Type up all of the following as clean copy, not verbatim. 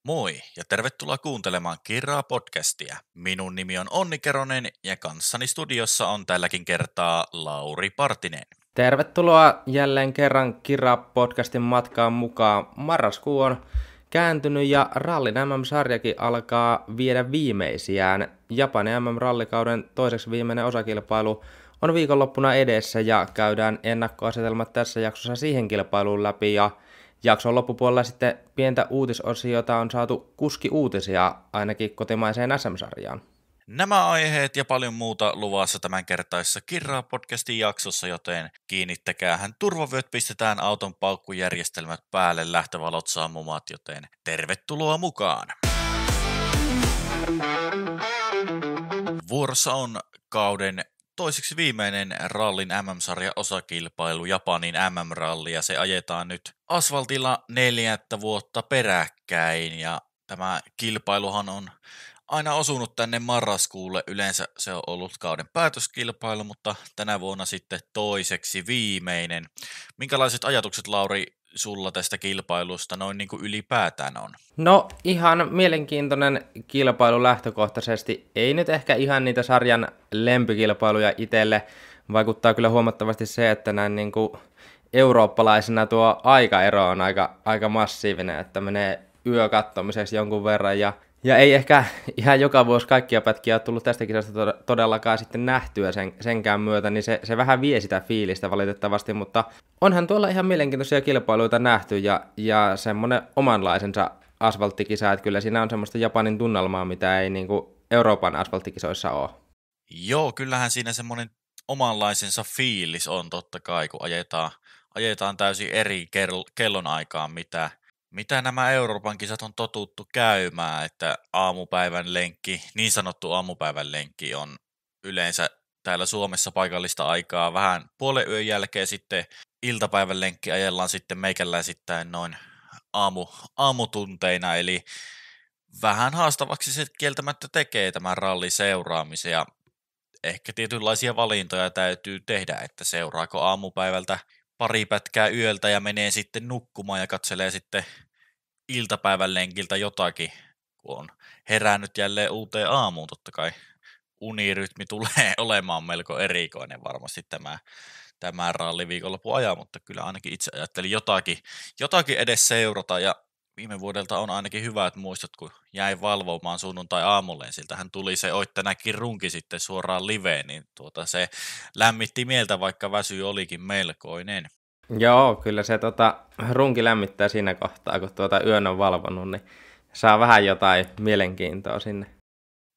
Moi ja tervetuloa kuuntelemaan Kiraa podcastia. Minun nimi on Onni Keronen ja kanssani studiossa on tälläkin kertaa Lauri Partinen. Tervetuloa jälleen kerran Kira-podcastin matkaan mukaan. Marraskuu on kääntynyt ja Rallin MM-sarjakin alkaa viedä viimeisiään. Japanin MM-rallikauden toiseksi viimeinen osakilpailu on viikonloppuna edessä ja käydään ennakkoasetelmat tässä jaksossa siihen kilpailuun läpi. Ja jakson loppupuolella sitten pientä uutisosiota on saatu kuski-uutisia ainakin kotimaiseen SM-sarjaan. Nämä aiheet ja paljon muuta luvassa tämänkertaisessa Kiraa-podcastin jaksossa, joten kiinnittäkäähän turvavyöt, pistetään auton paukkujärjestelmät päälle, lähtövalot sammumat, joten tervetuloa mukaan! Vuorossa on kauden toiseksi viimeinen rallin MM-sarja osakilpailu, Japanin MM-ralli, ja se ajetaan nyt asfaltilla 4. vuotta peräkkäin, ja tämä kilpailuhan on aina osunut tänne marraskuulle. Yleensä se on ollut kauden päätöskilpailu, mutta tänä vuonna sitten toiseksi viimeinen. Minkälaiset ajatukset, Lauri, sulla tästä kilpailusta noin niin kuin ylipäätään on? No ihan mielenkiintoinen kilpailu lähtökohtaisesti. Ei nyt ehkä ihan niitä sarjan lempikilpailuja itselle. Vaikuttaa kyllä huomattavasti se, että näin niin kuin eurooppalaisena tuo aikaero on aika massiivinen, että menee yökattomiseksi jonkun verran ja ei ehkä ihan joka vuosi kaikkia pätkiä ole tullut tästä kisasta todellakaan sitten nähtyä senkään myötä, niin se vähän vie sitä fiilistä valitettavasti, mutta onhan tuolla ihan mielenkiintoisia kilpailuita nähty ja semmoinen omanlaisensa asfalttikisa, että kyllä siinä on semmoista Japanin tunnelmaa, mitä ei niinku Euroopan asfalttikisoissa ole. Joo, kyllähän siinä semmoinen omanlaisensa fiilis on totta kai, kun ajetaan täysin eri kellonaikaan, mitä nämä Euroopan kisat on totuttu käymään, että aamupäivän lenkki, niin sanottu aamupäivän lenkki on yleensä täällä Suomessa paikallista aikaa vähän puolen yön jälkeen, sitten iltapäivän lenkki ajellaan sitten meikäläisittäin noin aamutunteina, eli vähän haastavaksi se kieltämättä tekee tämän rallin seuraamisen ja ehkä tietynlaisia valintoja täytyy tehdä, että seuraako aamupäivältä pari pätkää yöltä ja menee sitten nukkumaan ja katselee sitten iltapäivän lenkiltä jotakin, kun on herännyt jälleen uuteen aamuun. Totta kai unirytmi tulee olemaan melko erikoinen varmasti tämä ralli viikonlopun ajan, mutta kyllä ainakin itse ajattelin jotakin edes seurata ja viime vuodelta on ainakin hyvät muistot, kun jäin valvomaan sunnuntai-aamulle, siltähän tuli se Oittanäkin runki sitten suoraan liveen, niin se lämmitti mieltä, vaikka väsy olikin melkoinen. Joo, kyllä se runki lämmittää siinä kohtaa, kun yön on valvonut, niin saa vähän jotain mielenkiintoa sinne.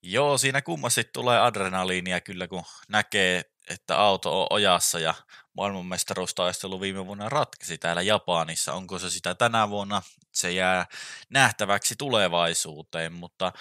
Joo, siinä kummasti tulee adrenaliinia kyllä, kun näkee, että auto on ojassa ja maailmanmestaruustaistelu viime vuonna ratkesi täällä Japanissa. Onko se sitä tänä vuonna? Se jää nähtäväksi tulevaisuuteen, mutta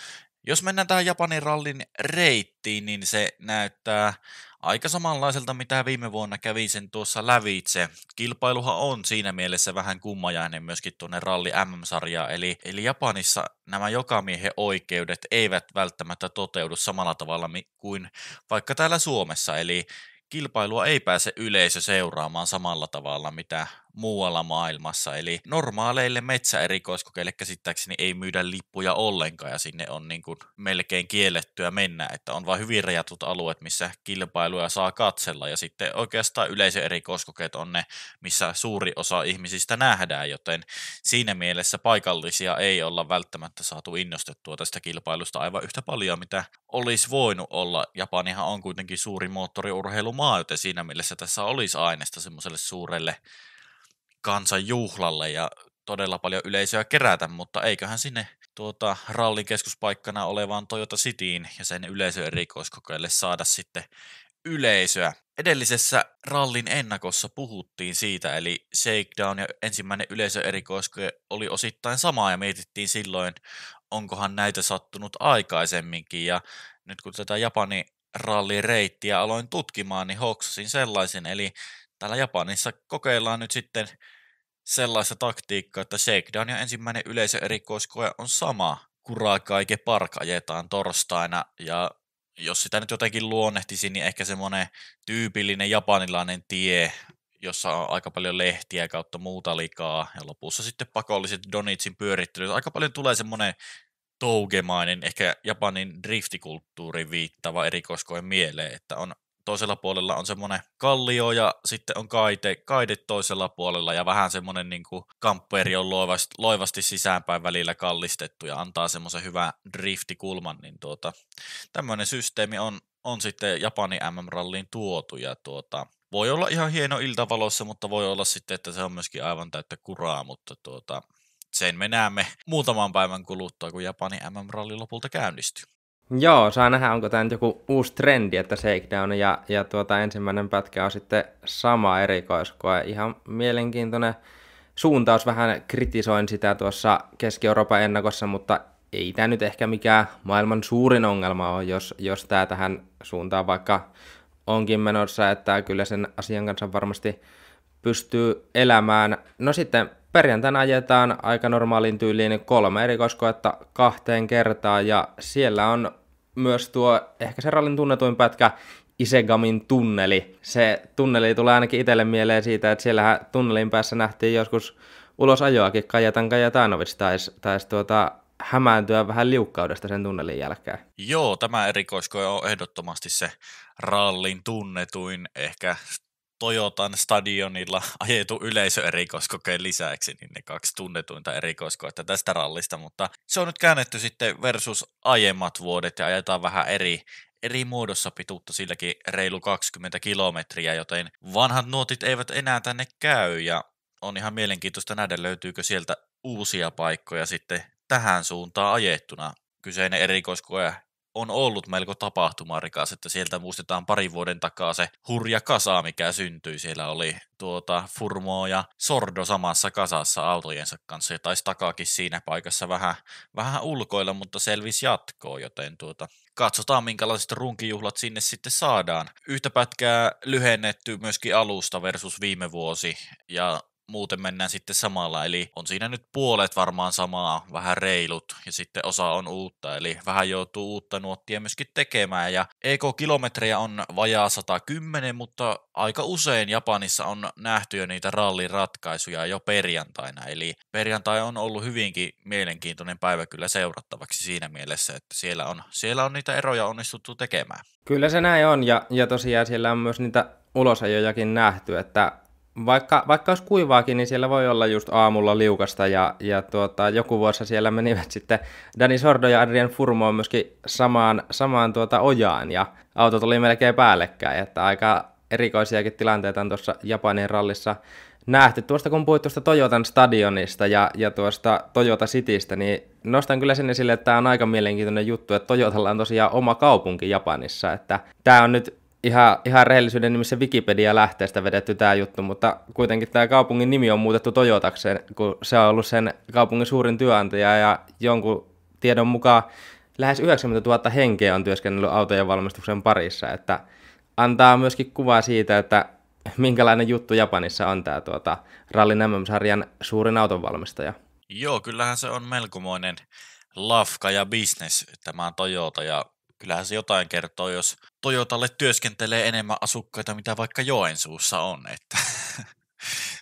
jos mennään tähän Japanin rallin reittiin, niin se näyttää aika samanlaiselta, mitä viime vuonna kävi sen tuossa lävitse. Kilpailuhan on siinä mielessä vähän kummajainen myöskin tuonne ralli MM-sarjaan, eli Japanissa nämä jokamiehen oikeudet eivät välttämättä toteudu samalla tavalla kuin vaikka täällä Suomessa, eli kilpailua ei pääse yleisö seuraamaan samalla tavalla mitä muualla maailmassa, eli normaaleille metsäerikoiskokeille käsittääkseni ei myydä lippuja ollenkaan ja sinne on niin kuin melkein kiellettyä mennä, että on vain hyvin rajatut alueet, missä kilpailuja saa katsella ja sitten oikeastaan yleisöerikoiskokeet on ne, missä suuri osa ihmisistä nähdään, joten siinä mielessä paikallisia ei olla välttämättä saatu innostettua tästä kilpailusta aivan yhtä paljon, mitä olisi voinut olla. Japanihan on kuitenkin suuri moottoriurheilumaa, joten siinä mielessä tässä olisi aineesta semmoiselle suurelle kansanjuhlalle ja todella paljon yleisöä kerätä, mutta eiköhän sinne rallin keskuspaikkana olevaan Toyota Cityin ja sen yleisöerikoiskokeille saada sitten yleisöä. Edellisessä rallin ennakossa puhuttiin siitä, eli Shakedown ja ensimmäinen yleisöerikoiskoke oli osittain sama ja mietittiin silloin, onkohan näitä sattunut aikaisemminkin ja nyt kun tätä Japanin rallireittiä aloin tutkimaan, niin hoksasin sellaisen, eli täällä Japanissa kokeillaan nyt sitten sellaista taktiikkaa, että Shakedown ja ensimmäinen yleisöerikoiskoe on sama. Kurakaike Park ajetaan torstaina ja jos sitä nyt jotenkin luonnehtisi, niin ehkä semmoinen tyypillinen japanilainen tie, jossa on aika paljon lehtiä kautta muuta likaa, ja lopussa sitten pakolliset donitsin pyörittelyt. Aika paljon tulee semmoinen tougemainen, ehkä Japanin driftikulttuuriin viittaava erikoiskoe mieleen, että on toisella puolella on semmoinen kallio ja sitten on kaide toisella puolella ja vähän semmoinen niin kuin kamppeeri on loivasti sisäänpäin välillä kallistettu ja antaa semmoisen hyvän driftikulman, niin tämmöinen systeemi on sitten Japanin MM-ralliin tuotu ja voi olla ihan hieno iltavalossa, mutta voi olla sitten, että se on myöskin aivan täyttä kuraa, mutta sen me näemme muutaman päivän kuluttua, kun Japanin MM-ralli lopulta käynnistyy. Joo, saa nähdä, onko tämä nyt joku uusi trendi, että Shakedown ja ensimmäinen pätkä on sitten sama erikoiskoe. Ihan mielenkiintoinen suuntaus, vähän kritisoin sitä tuossa Keski-Euroopan ennakossa, mutta ei tämä nyt ehkä mikään maailman suurin ongelma ole, jos tämä tähän suuntaan vaikka onkin menossa, että kyllä sen asian kanssa varmasti pystyy elämään. No sitten perjantaina ajetaan aika normaaliin tyyliin 3 erikoiskoetta 2 kertaan, ja siellä on myös tuo ehkä se rallin tunnetuin pätkä Isegamin tunneli. Se tunneli tulee ainakin itselle mieleen siitä, että siellähän tunnelin päässä nähtiin joskus ulosajoakin Kajetanovic taisi hämääntyä vähän liukkaudesta sen tunnelin jälkeen. Joo, tämä erikoiskoe on ehdottomasti se rallin tunnetuin, ehkä Toyotan stadionilla ajettu yleisöerikoiskokeen lisäksi, niin ne 2 tunnetuinta erikoiskoetta tästä rallista, mutta se on nyt käännetty sitten versus aiemmat vuodet ja ajetaan vähän eri muodossa pituutta, silläkin reilu 20 kilometriä, joten vanhat nuotit eivät enää tänne käy ja on ihan mielenkiintoista nähdä, löytyykö sieltä uusia paikkoja sitten tähän suuntaan ajettuna. Kyseinen erikoiskoe on ollut melko tapahtumarikas, että sieltä muistetaan 2 vuoden takaa se hurja kasa, mikä syntyi. Siellä oli Furmo ja Sordo samassa kasassa autojensa kanssa ja taisi takaakin siinä paikassa vähän ulkoilla, mutta selvisi jatkoon, joten katsotaan minkälaiset runkijuhlat sinne sitten saadaan. Yhtä pätkää lyhennetty myöskin alusta versus viime vuosi ja muuten mennään sitten samalla, eli on siinä nyt puolet varmaan samaa, vähän reilut, ja sitten osa on uutta, eli vähän joutuu uutta nuottia myöskin tekemään, ja EK-kilometrejä on vajaa 110, mutta aika usein Japanissa on nähty jo niitä rallin ratkaisuja jo perjantaina, eli perjantai on ollut hyvinkin mielenkiintoinen päivä kyllä seurattavaksi siinä mielessä, että siellä on niitä eroja onnistuttu tekemään. Kyllä se näin on, ja tosiaan siellä on myös niitä ulosajojakin nähty, että vaikka olisi kuivaakin, niin siellä voi olla just aamulla liukasta ja joku vuosi siellä menivät sitten Dani Sordo ja Adrian Furmo myöskin samaan ojaan ja autot oli melkein päällekkäin, että aika erikoisiakin tilanteita on tuossa Japanin rallissa nähty. Tuosta kun puhuit tuosta Toyotan stadionista ja tuosta Toyota Citystä, niin nostan kyllä sen esille, että tämä on aika mielenkiintoinen juttu, että Toyotalla on tosiaan oma kaupunki Japanissa, että tämä on nyt ihan rehellisyyden nimissä Wikipedia-lähteestä vedetty tämä juttu, mutta kuitenkin tämä kaupungin nimi on muutettu Toyotakseen, kun se on ollut sen kaupungin suurin työnantaja ja jonkun tiedon mukaan lähes 90 000 henkeä on työskennellyt autojen valmistuksen parissa, että antaa myöskin kuvaa siitä, että minkälainen juttu Japanissa on tämä Rallin MM-sarjan suurin autonvalmistaja. Joo, kyllähän se on melkomoinen lafka ja business tämä Toyota ja kyllähän se jotain kertoo, jos Toyotalle työskentelee enemmän asukkaita, mitä vaikka Joensuussa on, että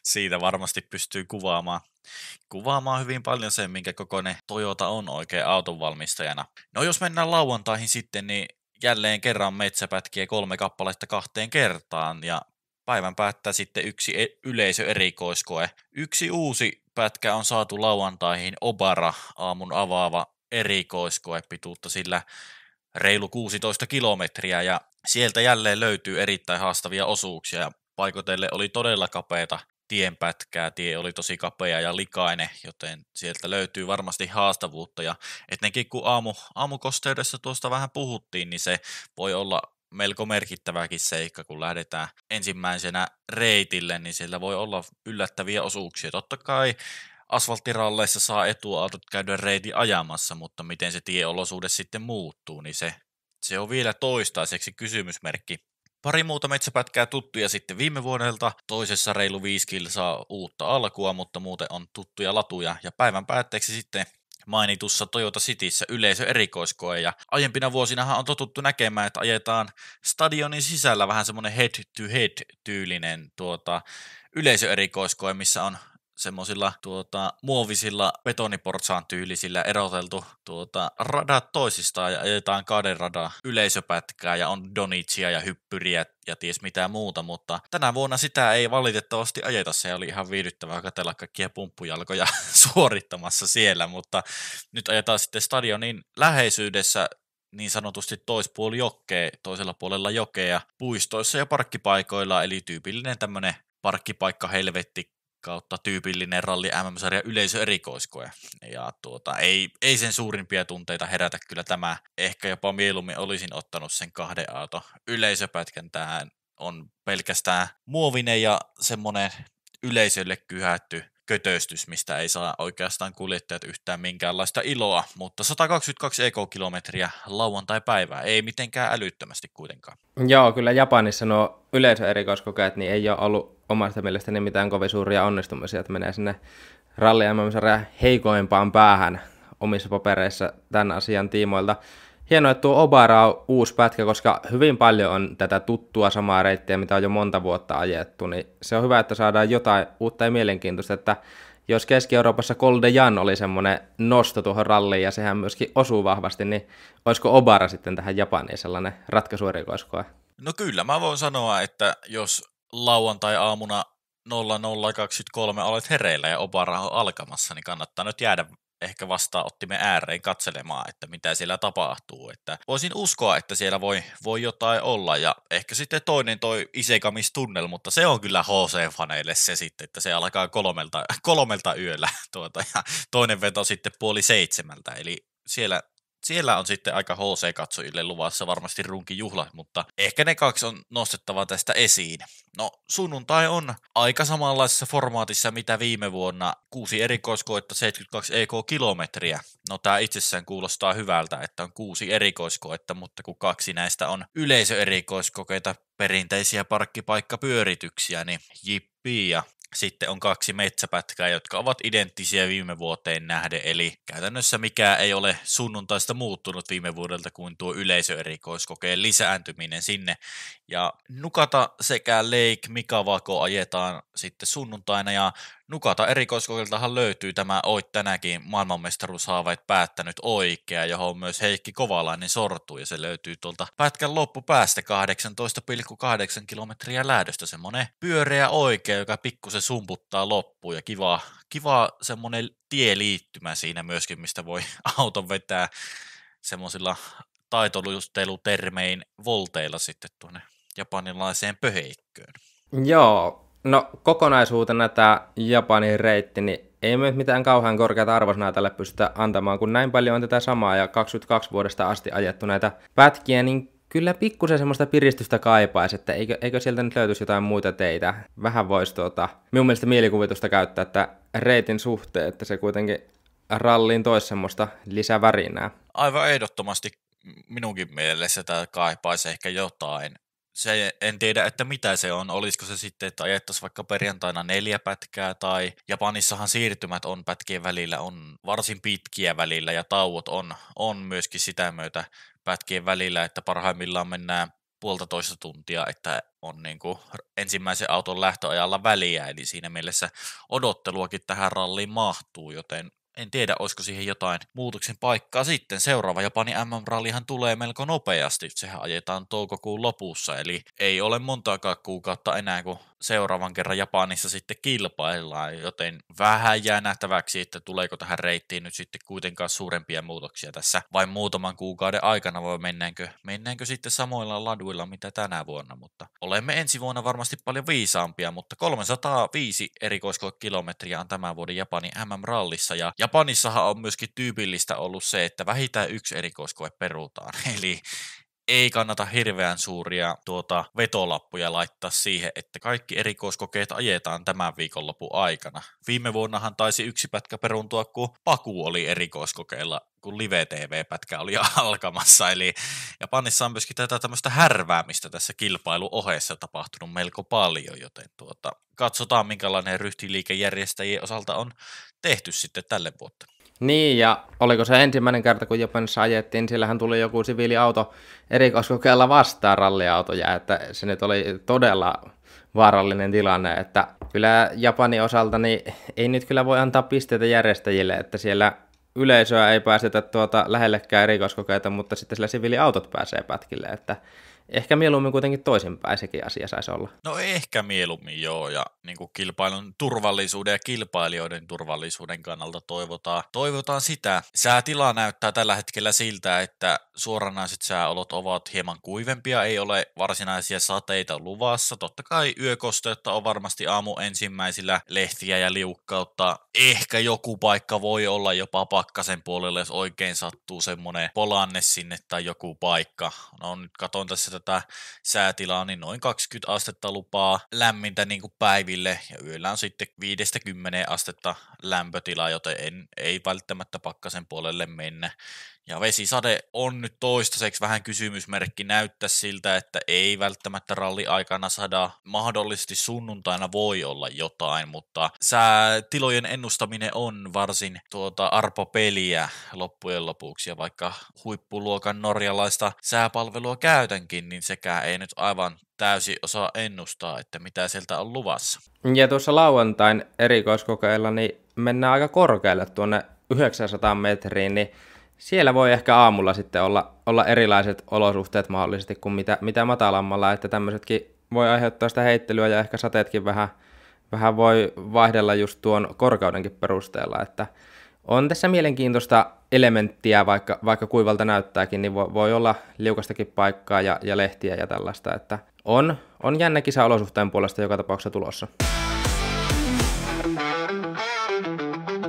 siitä varmasti pystyy kuvaamaan hyvin paljon sen, minkä kokoinen Toyota on oikein autonvalmistajana. No jos mennään lauantaihin sitten, niin jälleen kerran metsäpätkiä 3 kappaletta 2 kertaan, ja päivän päättää sitten yksi yleisöerikoiskoe. Yksi uusi pätkä on saatu lauantaihin, Obara, aamun avaava erikoiskoe pituutta sillä reilu 16 kilometriä ja sieltä jälleen löytyy erittäin haastavia osuuksia ja paikotelle oli todella kapeata tienpätkää, tie oli tosi kapea ja likainen, joten sieltä löytyy varmasti haastavuutta ja etenkin kun aamukosteudessa tuosta vähän puhuttiin, niin se voi olla melko merkittäväkin seikka, kun lähdetään ensimmäisenä reitille, niin siellä voi olla yllättäviä osuuksia. Totta kai asfalttiralleissa saa etuautot käydä reitin ajamassa, mutta miten se tieolosuhde sitten muuttuu, niin se on vielä toistaiseksi kysymysmerkki. Pari muuta metsäpätkää tuttuja sitten viime vuodelta, toisessa reilu 5 kilsaa uutta alkua, mutta muuten on tuttuja latuja. Ja päivän päätteeksi sitten mainitussa Toyota Cityssä yleisöerikoiskoe, ja aiempina vuosinahan on totuttu näkemään, että ajetaan stadionin sisällä vähän semmoinen head-to-head-tyylinen yleisöerikoiskoe, missä on semmoisilla muovisilla betoniportsaan tyylisillä eroteltu radat toisistaan ja ajetaan kahden radan yleisöpätkää ja on donitsia ja hyppyriä ja ties mitä muuta, mutta tänä vuonna sitä ei valitettavasti ajeta. Se oli ihan viihdyttävää katsella kaikkia pumppujalkoja suorittamassa siellä, mutta nyt ajetaan sitten stadionin läheisyydessä niin sanotusti toispuoli jokea, toisella puolella jokea, puistoissa ja parkkipaikoilla, eli tyypillinen tämmöinen parkkipaikka helvetti kautta tyypillinen ralli MM-sarjan yleisöerikoiskoe. Ja ei sen suurimpia tunteita herätä kyllä tämä. Ehkä jopa mieluummin olisin ottanut sen 2 auto yleisöpätkän. Tämä on pelkästään muovinen ja semmoinen yleisölle kyhätty kötöstys, mistä ei saa oikeastaan kuljettajat yhtään minkäänlaista iloa, mutta 122 ekokilometriä lauantai-päivää, ei mitenkään älyttömästi kuitenkaan. Joo, kyllä Japanissa nuo yleisöerikoiskokeet niin ei ole ollut omasta mielestäni mitään kovin suuria onnistumisia, että menee sinne ralli MM-sarjan heikoimpaan päähän omissa papereissa tämän asian tiimoilta. Hienoa, että tuo Obara on uusi pätkä, koska hyvin paljon on tätä tuttua samaa reittiä, mitä on jo monta vuotta ajettu, niin se on hyvä, että saadaan jotain uutta ja mielenkiintoista, että jos Keski-Euroopassa Col de Jan oli semmoinen nosto tuohon ralliin ja sehän myöskin osuu vahvasti, niin olisiko Obara sitten tähän Japaniin sellainen ratkaisuerikoiskoe? No kyllä, mä voin sanoa, että jos lauantai-aamuna 00.23 olet hereillä ja Obara on alkamassa, niin kannattaa nyt jäädä ehkä vastaanottimen ääreen katselemaan, että mitä siellä tapahtuu. Että voisin uskoa, että siellä voi jotain olla, ja ehkä sitten toinen toi Isekamis-tunnel, mutta se on kyllä HC-faneille se sitten, että se alkaa kolmelta yöllä, ja toinen veto sitten 6:30, eli siellä on sitten aika HC-katsojille luvassa varmasti runkijuhla, mutta ehkä ne 2 on nostettava tästä esiin. No, sunnuntai on aika samanlaisessa formaatissa mitä viime vuonna. 6 erikoiskoetta, 72 EK-kilometriä. No, tämä itsessään kuulostaa hyvältä, että on 6 erikoiskoetta, mutta kun 2 näistä on yleisöerikoiskokeita, perinteisiä parkkipaikkapyörityksiä, niin jippii, ja sitten on 2 metsäpätkää, jotka ovat identtisiä viime vuoteen nähden, eli käytännössä mikään ei ole sunnuntaista muuttunut viime vuodelta kuin tuo yleisöerikoiskokeen lisääntyminen sinne. Ja Nukata sekä Lake Mikawako ajetaan sitten sunnuntaina, ja Nukata erikoiskokeiltahan löytyy tämä Oit tänäkin maailmanmestaruushaaveet päättänyt oikea, johon myös Heikki Kovalainen sortuu, ja se löytyy tuolta pätkän loppupäästä 18,8 kilometriä lähdöstä, semmoinen pyöreä oikea, joka pikkusen sumputtaa loppuun, ja kiva semmoinen tieliittymä siinä myöskin, mistä voi auton vetää semmoisilla taitolustelutermein volteilla sitten tuonne japanilaiseen pöheikköön. Joo, no kokonaisuutena tämä Japanin reitti, niin ei me mitään kauhean korkeata arvosanaa tälle pystytä antamaan, kun näin paljon on tätä samaa ja 22 vuodesta asti ajettu näitä pätkiä, niin kyllä pikkusen semmoista piristystä kaipaisi, että eikö sieltä nyt löytyisi jotain muita teitä. Vähän voisi minun mielestä mielikuvitusta käyttää, että reitin suhteen, että se kuitenkin ralliin toisi semmoista lisävärinää. Aivan ehdottomasti minunkin mielessä tämä kaipaisi ehkä jotain. En tiedä, että mitä se on. Olisiko se sitten, että ajettaisiin vaikka perjantaina 4 pätkää, tai Japanissahan siirtymät on pätkien välillä, on varsin pitkiä välillä, ja tauot on myöskin sitä myötä pätkien välillä, että parhaimmillaan mennään 1,5 tuntia, että on niin kuin ensimmäisen auton lähtöajalla väliä, eli siinä mielessä odotteluakin tähän ralliin mahtuu, joten en tiedä, olisiko siihen jotain muutoksen paikkaa sitten. Seuraava Japanin MM-rallihan tulee melko nopeasti. Sehän ajetaan toukokuun lopussa, eli ei ole montaakaan kuukautta enää, kun seuraavan kerran Japanissa sitten kilpaillaan, joten vähän jää nähtäväksi, että tuleeko tähän reittiin nyt sitten kuitenkaan suurempia muutoksia tässä vain muutaman kuukauden aikana, vai mennäänkö sitten samoilla laduilla mitä tänä vuonna, mutta olemme ensi vuonna varmasti paljon viisaampia, mutta 305 erikoiskoekilometriä on tämän vuoden Japanin MM-rallissa, ja Japanissahan on myöskin tyypillistä ollut se, että vähintään 1 erikoiskoe perutaan, eli ei kannata hirveän suuria vetolappuja laittaa siihen, että kaikki erikoiskokeet ajetaan tämän viikonlopun aikana. Viime vuonnahan taisi 1 pätkä peruntua, kun Paku oli erikoiskokeilla, kun Live-TV-pätkä oli alkamassa. Eli Japanissa on myöskin tätä tämmöistä härväämistä tässä kilpailuohessa tapahtunut melko paljon, joten katsotaan minkälainen ryhtiliike järjestäjien osalta on tehty sitten tälle vuotta. Niin, ja oliko se ensimmäinen kerta, kun Japanissa ajettiin, sillähän tuli joku siviiliauto erikoiskokeella vastaan ralliautoja, että se nyt oli todella vaarallinen tilanne, että kyllä Japanin osalta niin ei nyt kyllä voi antaa pisteitä järjestäjille, että siellä yleisöä ei päästetä lähellekään erikoiskokeita, mutta sitten sillä siviiliautot pääsee pätkille, että ehkä mieluummin kuitenkin toisinpäin sekin asia saisi olla. No ehkä mieluummin joo, ja niin kuin kilpailun turvallisuuden ja kilpailijoiden turvallisuuden kannalta toivotaan sitä. Säätila näyttää tällä hetkellä siltä, että suoranaiset sääolot ovat hieman kuivempia, ei ole varsinaisia sateita luvassa. Totta kai yökosteutta on varmasti aamu ensimmäisillä, lehtiä ja liukkautta. Ehkä joku paikka voi olla jopa pakkasen puolella, jos oikein sattuu semmoinen polanne sinne tai joku paikka. No nyt katon tässä tätä säätilaa, niin noin 20 astetta lupaa lämmintä niin kuin päiville, ja yöllä on sitten 5-10 astetta lämpötila, joten ei välttämättä pakkasen puolelle mennä. Ja vesisade on nyt toistaiseksi vähän kysymysmerkki, näyttää siltä, että ei välttämättä ralli-aikana sada, mahdollisesti sunnuntaina voi olla jotain, mutta säätilojen ennustaminen on varsin arpapeliä loppujen lopuksi, ja vaikka huippuluokan norjalaista sääpalvelua käytänkin, niin sekään ei nyt aivan täysin osaa ennustaa, että mitä sieltä on luvassa. Ja tuossa lauantain erikoiskokeilla niin mennään aika korkealle tuonne 900 metriin, niin siellä voi ehkä aamulla sitten olla erilaiset olosuhteet mahdollisesti kuin mitä matalammalla, että tämmöisetkin voi aiheuttaa sitä heittelyä ja ehkä sateetkin vähän voi vaihdella just tuon korkeudenkin perusteella, että on tässä mielenkiintoista elementtiä, vaikka kuivalta näyttääkin, niin voi olla liukastakin paikkaa ja lehtiä ja tällaista, että on jännä kisa olosuhteen puolesta joka tapauksessa tulossa.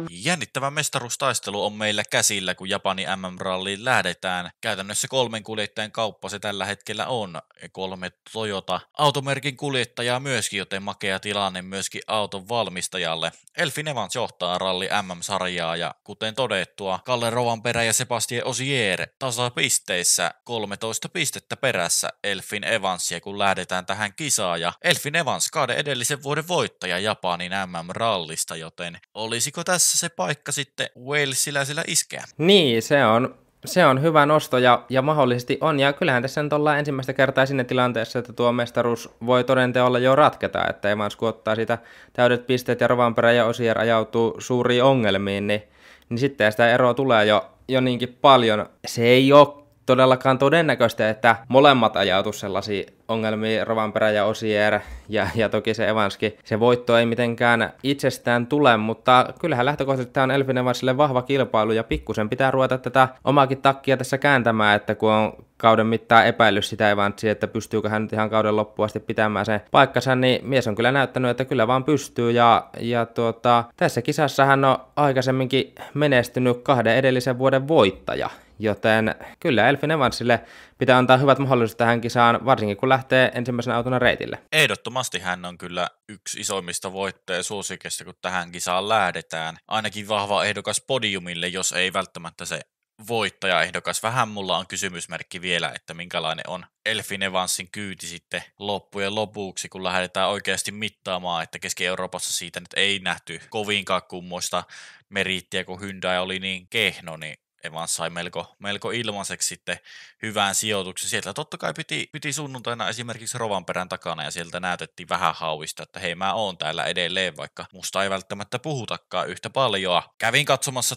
Jännittävä mestaruustaistelu on meillä käsillä, kun Japanin MM-ralliin lähdetään. Käytännössä 3 kuljettajan kauppa se tällä hetkellä on. 3 Toyota-automerkin kuljettajaa myöskin, joten makea tilanne myöskin auton valmistajalle. Elfyn Evans johtaa ralli MM-sarjaa, ja kuten todettua, Kalle Rovanperä ja Sebastien Ogier tasapisteissä 13 pistettä perässä Elfyn Evansia, kun lähdetään tähän kisaan. Ja Elfyn Evans kauden edellisen vuoden voittaja Japanin MM-rallista, joten olisiko tässä se paikka sitten walesiläisillä iskeä? Niin, se on hyvä nosto ja mahdollisesti on. Ja kyllähän tässä nyt ollaan ensimmäistä kertaa sinne tilanteessa, että tuo mestaruus voi todenteolla jo ratketa. Että Evans kun ottaa sitä täydet pisteet ja Rovanperä ja Ogier ajautuu suuriin ongelmiin, niin sitten sitä eroa tulee jo niinkin paljon. Se ei ole todellakaan todennäköistä, että molemmat ajautu sellaisiin ongelmiin, Rovanperä ja Ogier, ja toki se Evanskin. Se voitto ei mitenkään itsestään tule, mutta kyllähän lähtökohtaisesti tämä on Elfyn Evansille vahva kilpailu, ja pikkusen pitää ruveta tätä omaakin takkia tässä kääntämään, että kun on kauden mittaan epäillyt sitä Evansia, että pystyykö hän nyt ihan kauden loppuun asti pitämään sen paikkansa, niin mies on kyllä näyttänyt, että kyllä vaan pystyy, ja tässä kisassa hän on aikaisemminkin menestynyt 2 edellisen vuoden voittaja. Joten kyllä Elfyn Evansille pitää antaa hyvät mahdollisuudet tähän kisaan, varsinkin kun lähtee ensimmäisenä autona reitille. Ehdottomasti hän on kyllä yksi isoimmista voittajasuosikeista, kun tähän kisaan lähdetään. Ainakin vahva ehdokas podiumille, jos ei välttämättä se voittajaehdokas. Vähän mulla on kysymysmerkki vielä, että minkälainen on Elfyn Evansin kyyti sitten loppujen lopuksi, kun lähdetään oikeasti mittaamaan, että Keski-Euroopassa siitä nyt ei nähty kovinkaan kummoista meriittiä, kun Hyundai oli niin kehno, niin Evans sai melko ilmaiseksi sitten hyvän sijoituksen. Sieltä totta kai piti sunnuntaina esimerkiksi Rovanperän takana, ja sieltä näytettiin vähän hauista, että hei, mä oon täällä edelleen, vaikka musta ei välttämättä puhutakaan yhtä paljon. Kävin katsomassa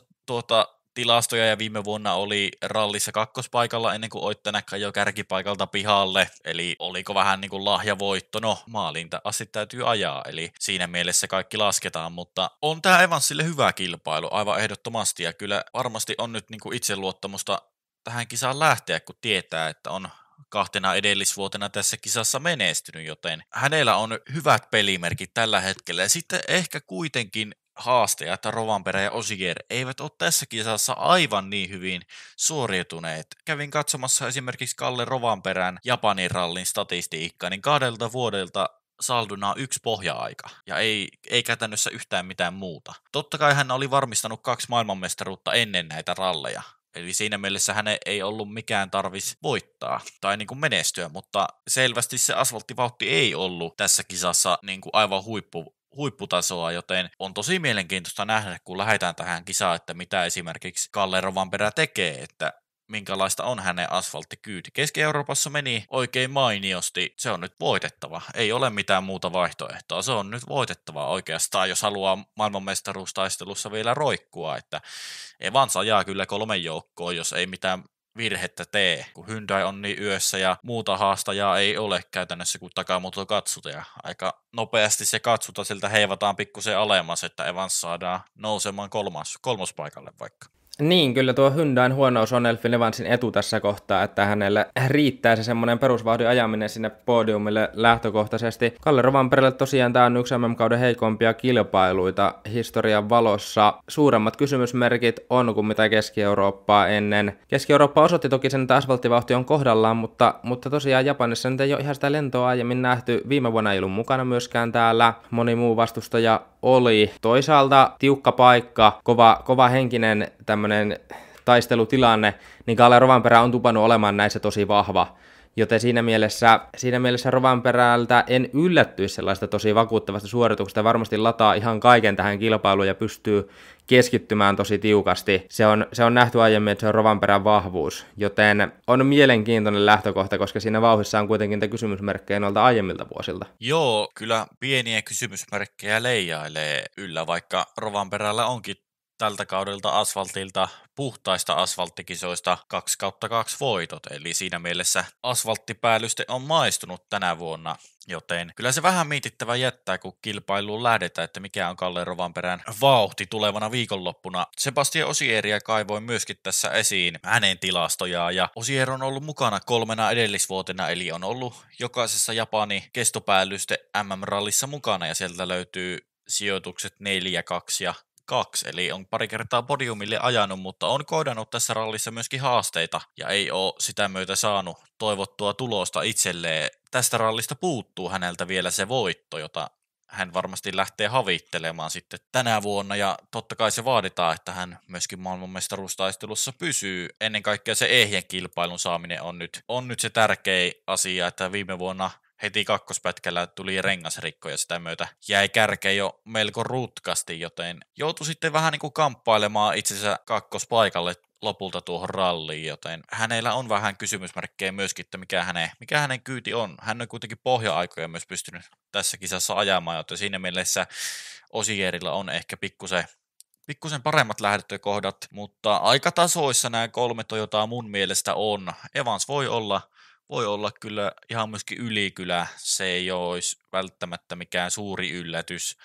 tilastoja, ja viime vuonna oli rallissa kakkospaikalla ennen kuin Oittanäkkä jo kärkipaikalta pihalle, eli oliko vähän niin kuin lahjavoitto, no maalinta asti täytyy ajaa, eli siinä mielessä kaikki lasketaan, mutta on tämä Evansille hyvä kilpailu aivan ehdottomasti, ja kyllä varmasti on nyt niin kuin itseluottamusta tähän kisaan lähteä, kun tietää, että on 2 edellisvuotena tässä kisassa menestynyt, joten hänellä on hyvät pelimerkit tällä hetkellä, ja sitten ehkä kuitenkin haasteja, että Rovanperä ja Ogier eivät ole tässä kisassa aivan niin hyvin suoriutuneet. Kävin katsomassa esimerkiksi Kalle Rovanperän Japanin rallin statistiikkaa, niin 2 vuodelta salduna 1 pohja-aika, ja ei käytännössä yhtään mitään muuta. Totta kai hän oli varmistanut 2 maailmanmestaruutta ennen näitä ralleja, eli siinä mielessä hänen ei ollut mikään tarvis voittaa tai niin kuin menestyä, mutta selvästi se asfalttivauhti ei ollut tässä kisassa niin kuin aivan huipputasoa, joten on tosi mielenkiintoista nähdä, kun lähdetään tähän kisaan, että mitä esimerkiksi Kalle Rovanperä tekee, että minkälaista on hänen asfalttikyyti. Keski-Euroopassa meni oikein mainiosti. Se on nyt voitettava. Ei ole mitään muuta vaihtoehtoa. Se on nyt voitettava oikeastaan, jos haluaa maailmanmestaruustaistelussa vielä roikkua. Että Evans ajaa kyllä 3 joukkoon, jos ei mitään virhettä tee, kun Hyundai on niin yössä ja muuta haastajaa ei ole käytännössä kuin takamuoto katsuta. Ja aika nopeasti se katsuta siltä heivataan pikkusen alemmas, että Evans saadaan nousemaan kolmospaikalle vaikka. Niin, kyllä tuo Hyundain huonous on Elfyn Evansin etu tässä kohtaa, että hänelle riittää se semmoinen perusvauhdin ajaminen sinne podiumille lähtökohtaisesti. Kalle Rovanperälle tosiaan tämä on yksi MM-kauden heikompia kilpailuita historian valossa. Suuremmat kysymysmerkit on kuin mitä Keski-Eurooppaa ennen. Keski-Eurooppa osoitti toki sen, että asfalttivauhti on kohdallaan, mutta tosiaan Japanissa nyt ei ole ihan sitä lentoa aiemmin nähty. Viime vuonna ei ollut mukana myöskään täällä. Moni muu vastustaja oli. Toisaalta tiukka paikka, kova henkinen tämmöinen taistelutilanne, niin Kalle Rovanperä on tupannut olemaan näissä tosi vahva. Joten siinä mielessä Rovanperältä en yllättyisi sellaista tosi vakuuttavasta suorituksesta. Varmasti lataa ihan kaiken tähän kilpailuun ja pystyy keskittymään tosi tiukasti. Se on nähty aiemmin, että se on Rovanperän vahvuus. Joten on mielenkiintoinen lähtökohta, koska siinä vauhdissa on kuitenkin te kysymysmerkkejä noilta aiemmilta vuosilta. Joo, kyllä pieniä kysymysmerkkejä leijailee yllä, vaikka Rovanperällä onkin tältä kaudelta asfaltilta, puhtaista asfalttikisoista 2/2 voitot, eli siinä mielessä asfalttipäällyste on maistunut tänä vuonna, joten kyllä se vähän mietittävä jättää, kun kilpailuun lähdetään, että mikä on Kalle Rovanperän vauhti tulevana viikonloppuna. Sebastian Osieria kaivoin myöskin tässä esiin hänen tilastojaan, ja Osier on ollut mukana 3 edellisvuotena, eli on ollut jokaisessa Japani kestopäällyste MM-rallissa mukana, ja sieltä löytyy sijoitukset 4, 2 ja 2, eli on pari kertaa podiumille ajanut, mutta on kohdannut tässä rallissa myöskin haasteita ja ei ole sitä myötä saanut toivottua tulosta itselleen. Tästä rallista puuttuu häneltä vielä se voitto, jota hän varmasti lähtee havittelemaan sitten tänä vuonna, ja totta kai se vaaditaan, että hän myöskin maailmanmestaruustaistelussa pysyy. Ennen kaikkea se ehjän kilpailun saaminen on nyt se tärkein asia, että viime vuonna heti kakkospätkällä tuli rengasrikko ja sitä myötä jäi kärkeä jo melko rutkasti, joten joutui sitten vähän niin kuin kamppailemaan itsensä kakkospaikalle lopulta tuohon ralliin, joten hänellä on vähän kysymysmerkkejä myöskin, että mikä hänen kyyti on. Hän on kuitenkin pohja-aikoja myös pystynyt tässä kisassa ajamaan, joten siinä mielessä Osierilla on ehkä pikkusen paremmat lähdökohdat, mutta aika tasoissa nämä 3 Toyotaa mun mielestä on. Evans voi olla kyllä ihan myöskin ylikylä, se ei olisi välttämättä mikään suuri yllätys,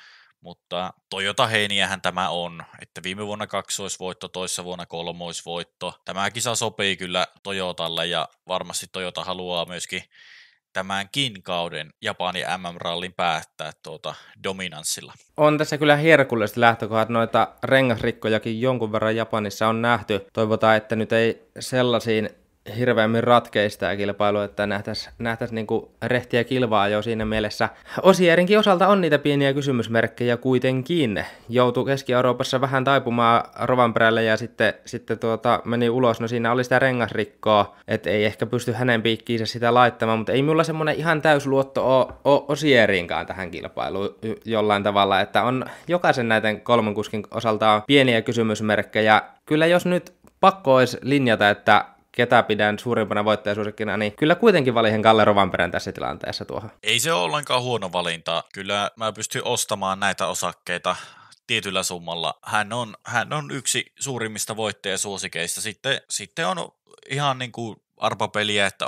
mutta Toyota heiniähän tämä on, että viime vuonna 2-voitto, toissa vuonna 3-voitto. Tämä kisa sopii kyllä Toyotalle ja varmasti Toyota haluaa myöskin tämänkin kauden Japanin MM-rallin päättää dominanssilla. On tässä kyllä herkulliset lähtökohdat, noita rengasrikkojakin jonkun verran Japanissa on nähty. Toivotaan, että nyt ei sellaisiin hirveämmin ratkeista kilpailu, että nähtäisiin niinku rehtiä kilvaa jo siinä mielessä. Osierinkin osalta on niitä pieniä kysymysmerkkejä kuitenkin. Joutui Keski-Euroopassa vähän taipumaan Rovanperälle ja sitten meni ulos. No siinä oli sitä rengasrikkoa, että ei ehkä pysty hänen piikkiinsä sitä laittamaan, mutta ei minulla semmoinen ihan täysluotto ole Osieriinkaan tähän kilpailuun jollain tavalla, että on jokaisen näiden 3 kuskin osalta on pieniä kysymysmerkkejä. Kyllä jos nyt pakko olisi linjata, että ketä pidän suurimpana voittajasuosikkina, niin kyllä kuitenkin valihin Kalle Rovanperän tässä tilanteessa tuohon. Ei se ole ollenkaan huono valinta. Kyllä mä pystyn ostamaan näitä osakkeita tietyllä summalla. Hän on yksi suurimmista voittajasuosikeista. Sitten on ihan niin kuin arpapeliä, että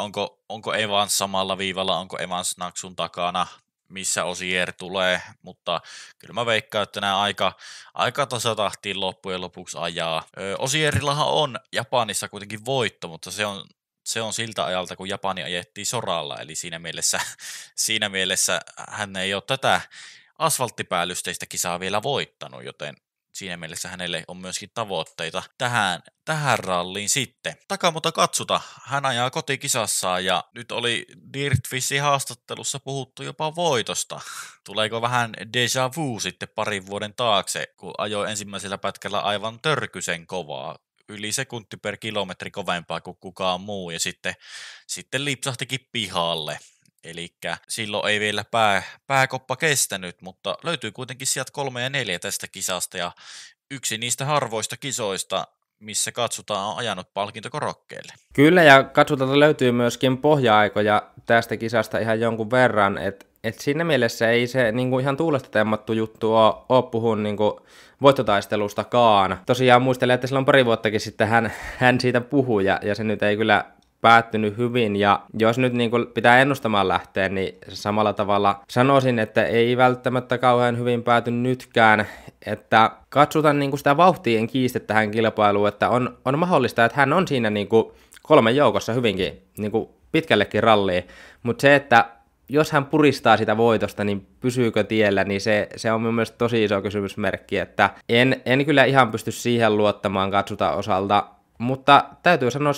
onko Evans samalla viivalla, onko Evans naksun takana, missä Osier tulee, mutta kyllä mä veikkaan, että nämä aika tasatahtiin loppujen lopuksi ajaa. Osierillahan on Japanissa kuitenkin voitto, mutta se on siltä ajalta, kun Japani ajettiin soralla, eli siinä mielessä hän ei ole tätä asfalttipäällysteistä kisaa vielä voittanut, joten siinä mielessä hänelle on myöskin tavoitteita tähän ralliin sitten. Takamuta katsuta, hän ajaa kotikisassaan ja nyt oli Dirtfishin haastattelussa puhuttu jopa voitosta. Tuleeko vähän déjà vu sitten 2 vuoden taakse, kun ajoi ensimmäisellä pätkällä aivan törkysen kovaa. Yli sekunti per kilometri kovempaa kuin kukaan muu ja sitten lipsahtikin pihalle. eli silloin ei vielä pääkoppa kestänyt, mutta löytyy kuitenkin sieltä 3 ja 4 tästä kisasta, ja yksi niistä harvoista kisoista, missä katsotaan on ajanut palkintokorokkeelle. Kyllä, ja katsotaan löytyy myöskin pohja-aikoja tästä kisasta ihan jonkun verran, että siinä mielessä ei se niinku ihan tuulesta temmattu juttu ole puhun niinku voittotaistelustakaan. Tosiaan muistelen, että silloin pari vuottakin sitten hän siitä puhui, ja se nyt ei kyllä päättynyt hyvin, ja jos nyt niin kuin pitää ennustamaan lähteä, niin samalla tavalla sanoisin, että ei välttämättä kauhean hyvin pääty nytkään, että katsotaan niin kuin sitä vauhtien kiiste tähän kilpailuun, että on mahdollista, että hän on siinä niin kuin 3 joukossa hyvinkin niin kuin pitkällekin ralliin, mutta se, että jos hän puristaa sitä voitosta, niin pysyykö tiellä, niin se on mun mielestä tosi iso kysymysmerkki, että en kyllä ihan pysty siihen luottamaan katsotaan osalta. Mutta täytyy sanoa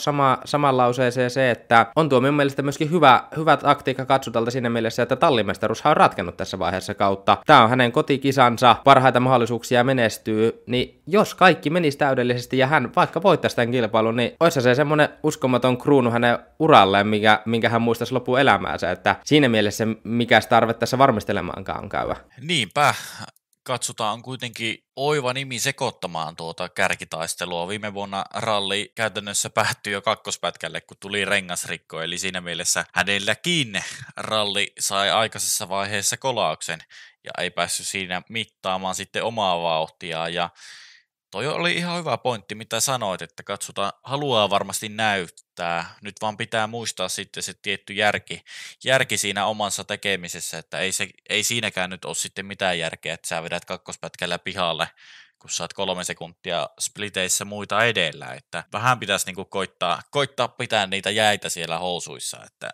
saman lauseeseen se, että on tuo minun mielestä myöskin hyvä taktiikka katsotalta siinä mielessä, että tallimestaruushan on ratkennut tässä vaiheessa kautta. Tämä on hänen kotikisansa, parhaita mahdollisuuksia menestyy, niin jos kaikki menisi täydellisesti ja hän vaikka voittaisi tämän kilpailun, niin olisi se semmoinen uskomaton kruunu hänen uralleen, minkä hän muistaisi lopun elämäänsä, että siinä mielessä mikäs tarve tässä varmistelemaankaan käydä. Niinpä. Katsotaan on kuitenkin oiva nimi sekoittamaan tuota kärkitaistelua. Viime vuonna ralli käytännössä päättyi jo kakkospätkälle, kun tuli rengasrikko, eli siinä mielessä hänelläkin ralli sai aikaisessa vaiheessa kolauksen ja ei päässyt siinä mittaamaan sitten omaa vauhtiaan. Ja toi oli ihan hyvä pointti, mitä sanoit, että katsotaan, haluaa varmasti näyttää. Nyt vaan pitää muistaa sitten se tietty järki siinä omassa tekemisessä, että ei siinäkään nyt ole sitten mitään järkeä, että sä vedät kakkospätkällä pihalle, kun saat 3 sekuntia spliteissä muita edellä. Että vähän pitäisi niinku koittaa pitää niitä jäitä siellä housuissa, että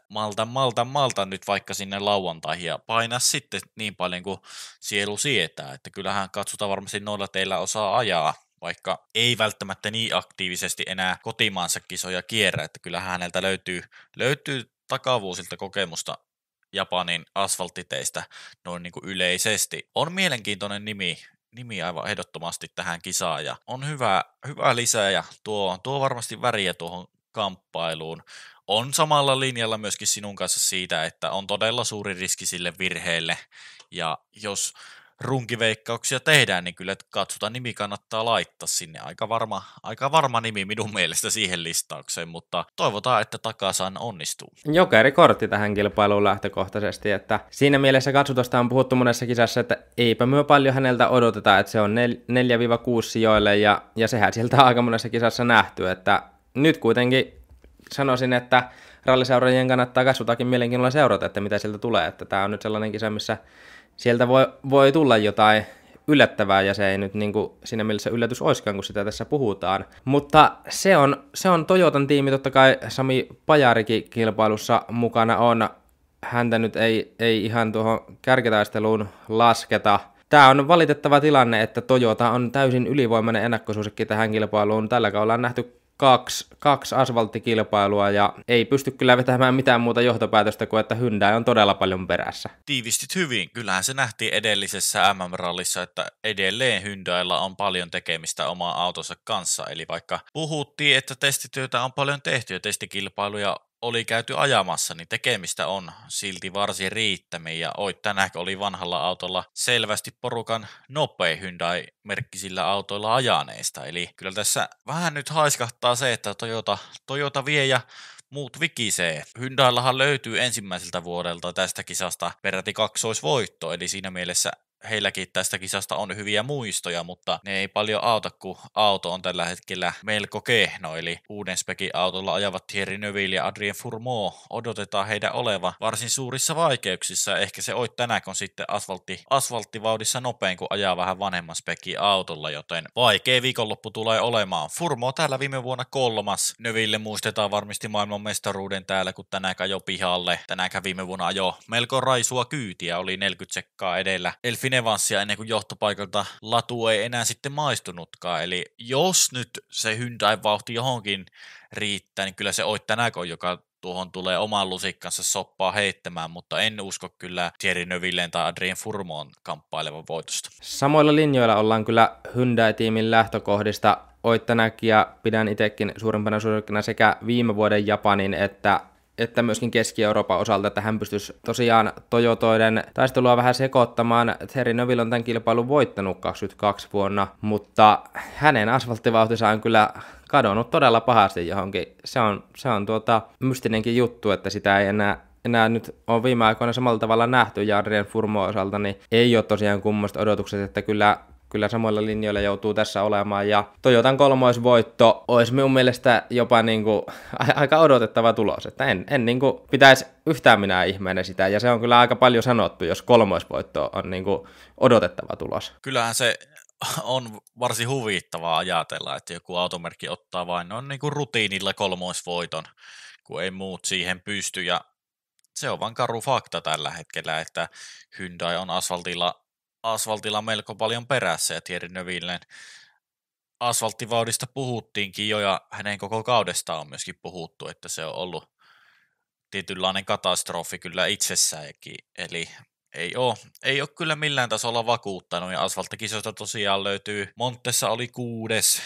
malta nyt vaikka sinne lauantaihin ja painaa sitten niin paljon kuin sielu sietää, että kyllähän katsotaan varmasti noilla teillä osaa ajaa, vaikka ei välttämättä niin aktiivisesti enää kotimaansa kisoja kierrä, että kyllähän häneltä löytyy takavuosilta kokemusta Japanin asfalttiteistä noin niin kuin yleisesti. On mielenkiintoinen nimi aivan ehdottomasti tähän kisaan ja on hyvä lisää ja tuo varmasti väriä tuohon kamppailuun. On samalla linjalla myöskin sinun kanssa siitä, että on todella suuri riski sille virheelle ja jos runkiveikkauksia tehdään, niin kyllä katsotaan nimi kannattaa laittaa sinne. Aika varma nimi minun mielestä siihen listaukseen, mutta toivotaan, että Takasan onnistuu. Jokerikortti tähän kilpailuun lähtökohtaisesti, että siinä mielessä katsotusta on puhuttu monessa kisassa, että eipä myö paljon häneltä odoteta, että se on 4-6 sijoille ja sehän sieltä on aika monessa kisassa nähty, että nyt kuitenkin sanoisin, että ralliseuraajien kannattaa katsotakin mielenkiinnolla seurata, että mitä sieltä tulee, että tämä on nyt sellainen kisa, missä sieltä voi tulla jotain yllättävää, ja se ei nyt niin kuin siinä mielessä yllätys oiskaan, kun sitä tässä puhutaan. Mutta se on Toyotan tiimi, totta kai Sami Pajarikin kilpailussa mukana on. Häntä nyt ei ihan tuohon kärkitaisteluun lasketa. Tämä on valitettava tilanne, että Toyota on täysin ylivoimainen ennakkosuosikki tähän kilpailuun. Tällä kaudella on nähty kaksi asfalttikilpailua ja ei pysty kyllä vetämään mitään muuta johtopäätöstä kuin, että Hyundai on todella paljon perässä. Tiivistit hyvin. Kyllähän se nähtiin edellisessä MM-rallissa, että edelleen Hyundailla on paljon tekemistä omaa autonsa kanssa. Eli vaikka puhuttiin, että testityötä on paljon tehty ja testikilpailuja oli käyty ajamassa, niin tekemistä on silti varsin riittämiin. Ja tänäänkin oli vanhalla autolla selvästi porukan nopein Hyundai-merkkisillä autoilla ajaneista. Eli kyllä tässä vähän nyt haiskahtaa se, että Toyota vie ja muut vikisee. Hyundaillahan löytyy ensimmäiseltä vuodelta tästä kisasta peräti kaksoisvoitto, eli siinä mielessä heilläkin tästä kisasta on hyviä muistoja, mutta ne ei paljon auta, kun auto on tällä hetkellä melko kehno, eli uuden spekin autolla ajavat Thierry Neuville ja Adrien Fourmaux odotetaan heidän olevan varsin suurissa vaikeuksissa, ehkä se on tänään on sitten asfalttivauhdissa nopein, kun ajaa vähän vanhemman spekin autolla, joten vaikea viikonloppu tulee olemaan. Fourmaux täällä viime vuonna 3. Neuville muistetaan varmasti maailmanmestaruuden täällä, kun tänään jo pihalle. Tänään viime vuonna ajo melko raisua kyytiä, oli 40 sekkaa edellä Elfin Evansia ennen kuin johtopaikalta latu ei enää sitten maistunutkaan. Eli jos nyt se Hyundai-vauhti johonkin riittää, niin kyllä se on tänään, joka tuohon tulee oman lusikkansa soppaa heittämään, mutta en usko kyllä Thierry Neuvilleen tai Adrien Fourmaux'n kamppailevan voitosta. Samoilla linjoilla ollaan kyllä Hyundai-tiimin lähtökohdista. Oittanäkin ja pidän itsekin suurimpana suosikkina sekä viime vuoden Japanin että että myöskin Keski-Euroopan osalta, että hän pystyisi tosiaan Toyotoiden taistelua vähän sekoittamaan. Thierry Neuville on tämän kilpailun voittanut 22 vuonna, mutta hänen asfalttivauhtinsa on kyllä kadonnut todella pahasti johonkin. Se on mystinenkin juttu, että sitä ei enää nyt on viime aikoina samalla tavalla nähty, ja Adrien Fourmon osalta niin ei ole tosiaan kummoista odotukset, että kyllä samoilla linjoilla joutuu tässä olemaan, ja Toyotan kolmoisvoitto olisi minun mielestä jopa niinku aika odotettava tulos, että en niinku pitäisi yhtään minä ihmeenä sitä, ja se on kyllä aika paljon sanottu, jos kolmoisvoitto on niinku odotettava tulos. Kyllähän se on varsin huvittavaa ajatella, että joku automerkki ottaa vain noin niinku rutiinilla kolmoisvoiton, kun ei muut siihen pysty, ja se on vaan karu fakta tällä hetkellä, että Hyundai on asfaltilla melko paljon perässä, ja Thierry Neuvillen asfalttivauhdista puhuttiinkin jo, ja hänen koko kaudestaan on myöskin puhuttu, että se on ollut tietynlainen katastrofi kyllä itsessäänkin, eli ei ole kyllä millään tasolla vakuuttanut, ja asfalttikisoista tosiaan löytyy, Montessa oli 6,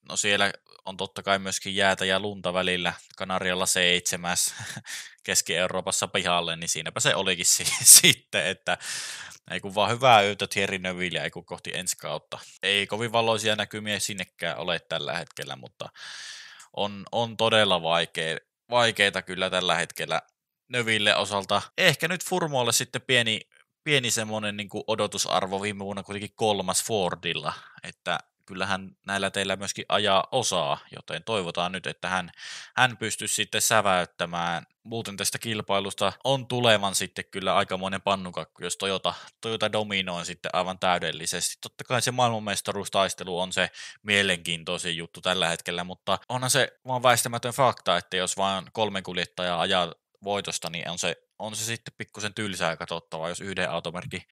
no siellä on totta kai myöskin jäätä ja lunta välillä, Kanarialla 7, Keski-Euroopassa pihalle, niin siinäpä se olikin sitten, että ei kun vaan hyvää yötä Thierry Neuville, ei kun kohti ensi kautta. Ei kovin valoisia näkymiä sinnekään ole tällä hetkellä, mutta on todella vaikeita kyllä tällä hetkellä Neuville osalta. Ehkä nyt Fourmonlle sitten pieni semmoinen niin kuin odotusarvo, viime vuonna kuitenkin 3. Fordilla, että kyllähän näillä teillä myöskin ajaa osaa, joten toivotaan nyt, että hän pystyisi sitten säväyttämään. Muuten tästä kilpailusta on tulevan sitten kyllä aikamoinen pannukakku, jos Toyota dominoi sitten aivan täydellisesti. Totta kai se maailmanmestaruustaistelu on se mielenkiintoisin juttu tällä hetkellä, mutta onhan se vaan väistämätön fakta, että jos vain 3 kuljettajaa ajaa voitosta, niin on se sitten pikkusen tylsää katsottavaa, jos yhden automerkin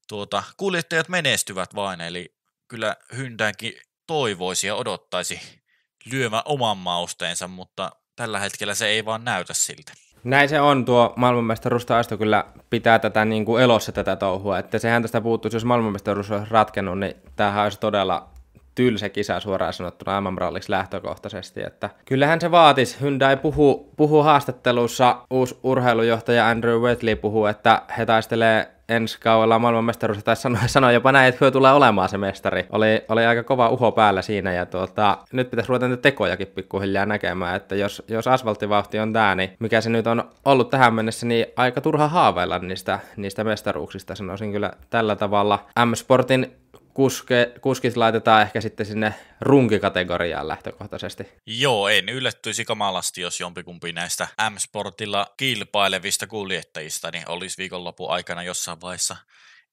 kuljettajat menestyvät vain, eli kyllä Hyundaikin toivoisi ja odottaisi lyömään oman mausteensa, mutta tällä hetkellä se ei vaan näytä siltä. Näin se on, tuo maailmanmestaruustaisto kyllä pitää tätä niin kuin elossa tätä touhua, että sehän tästä puuttuisi, jos maailmanmestaruus olisi ratkennut, niin tämähän olisi todella tylsä kisa suoraan sanottuna MM-ralliksi lähtökohtaisesti, että kyllähän se vaatisi. Hyundai puhuu haastattelussa, uusi urheilujohtaja Andrew Wheatley puhuu, että he taistelee ensi kaudella maailmanmestaruus, tai sanoi jopa näin, että hyö tulee olemaan se mestari. Oli aika kova uho päällä siinä, ja nyt pitäisi ruveta niitä tekojakin pikkuhiljaa näkemään, että jos asfalttivauhti on tää, niin mikä se nyt on ollut tähän mennessä, niin aika turha haaveilla niistä mestaruuksista, sanoisin kyllä tällä tavalla. M-Sportin kuskit laitetaan ehkä sitten sinne runkikategoriaan lähtökohtaisesti. Joo, en yllättyisi kamalasti, jos jompikumpi näistä M-Sportilla kilpailevista kuljettajista niin olisi viikonlopun aikana jossain vaiheessa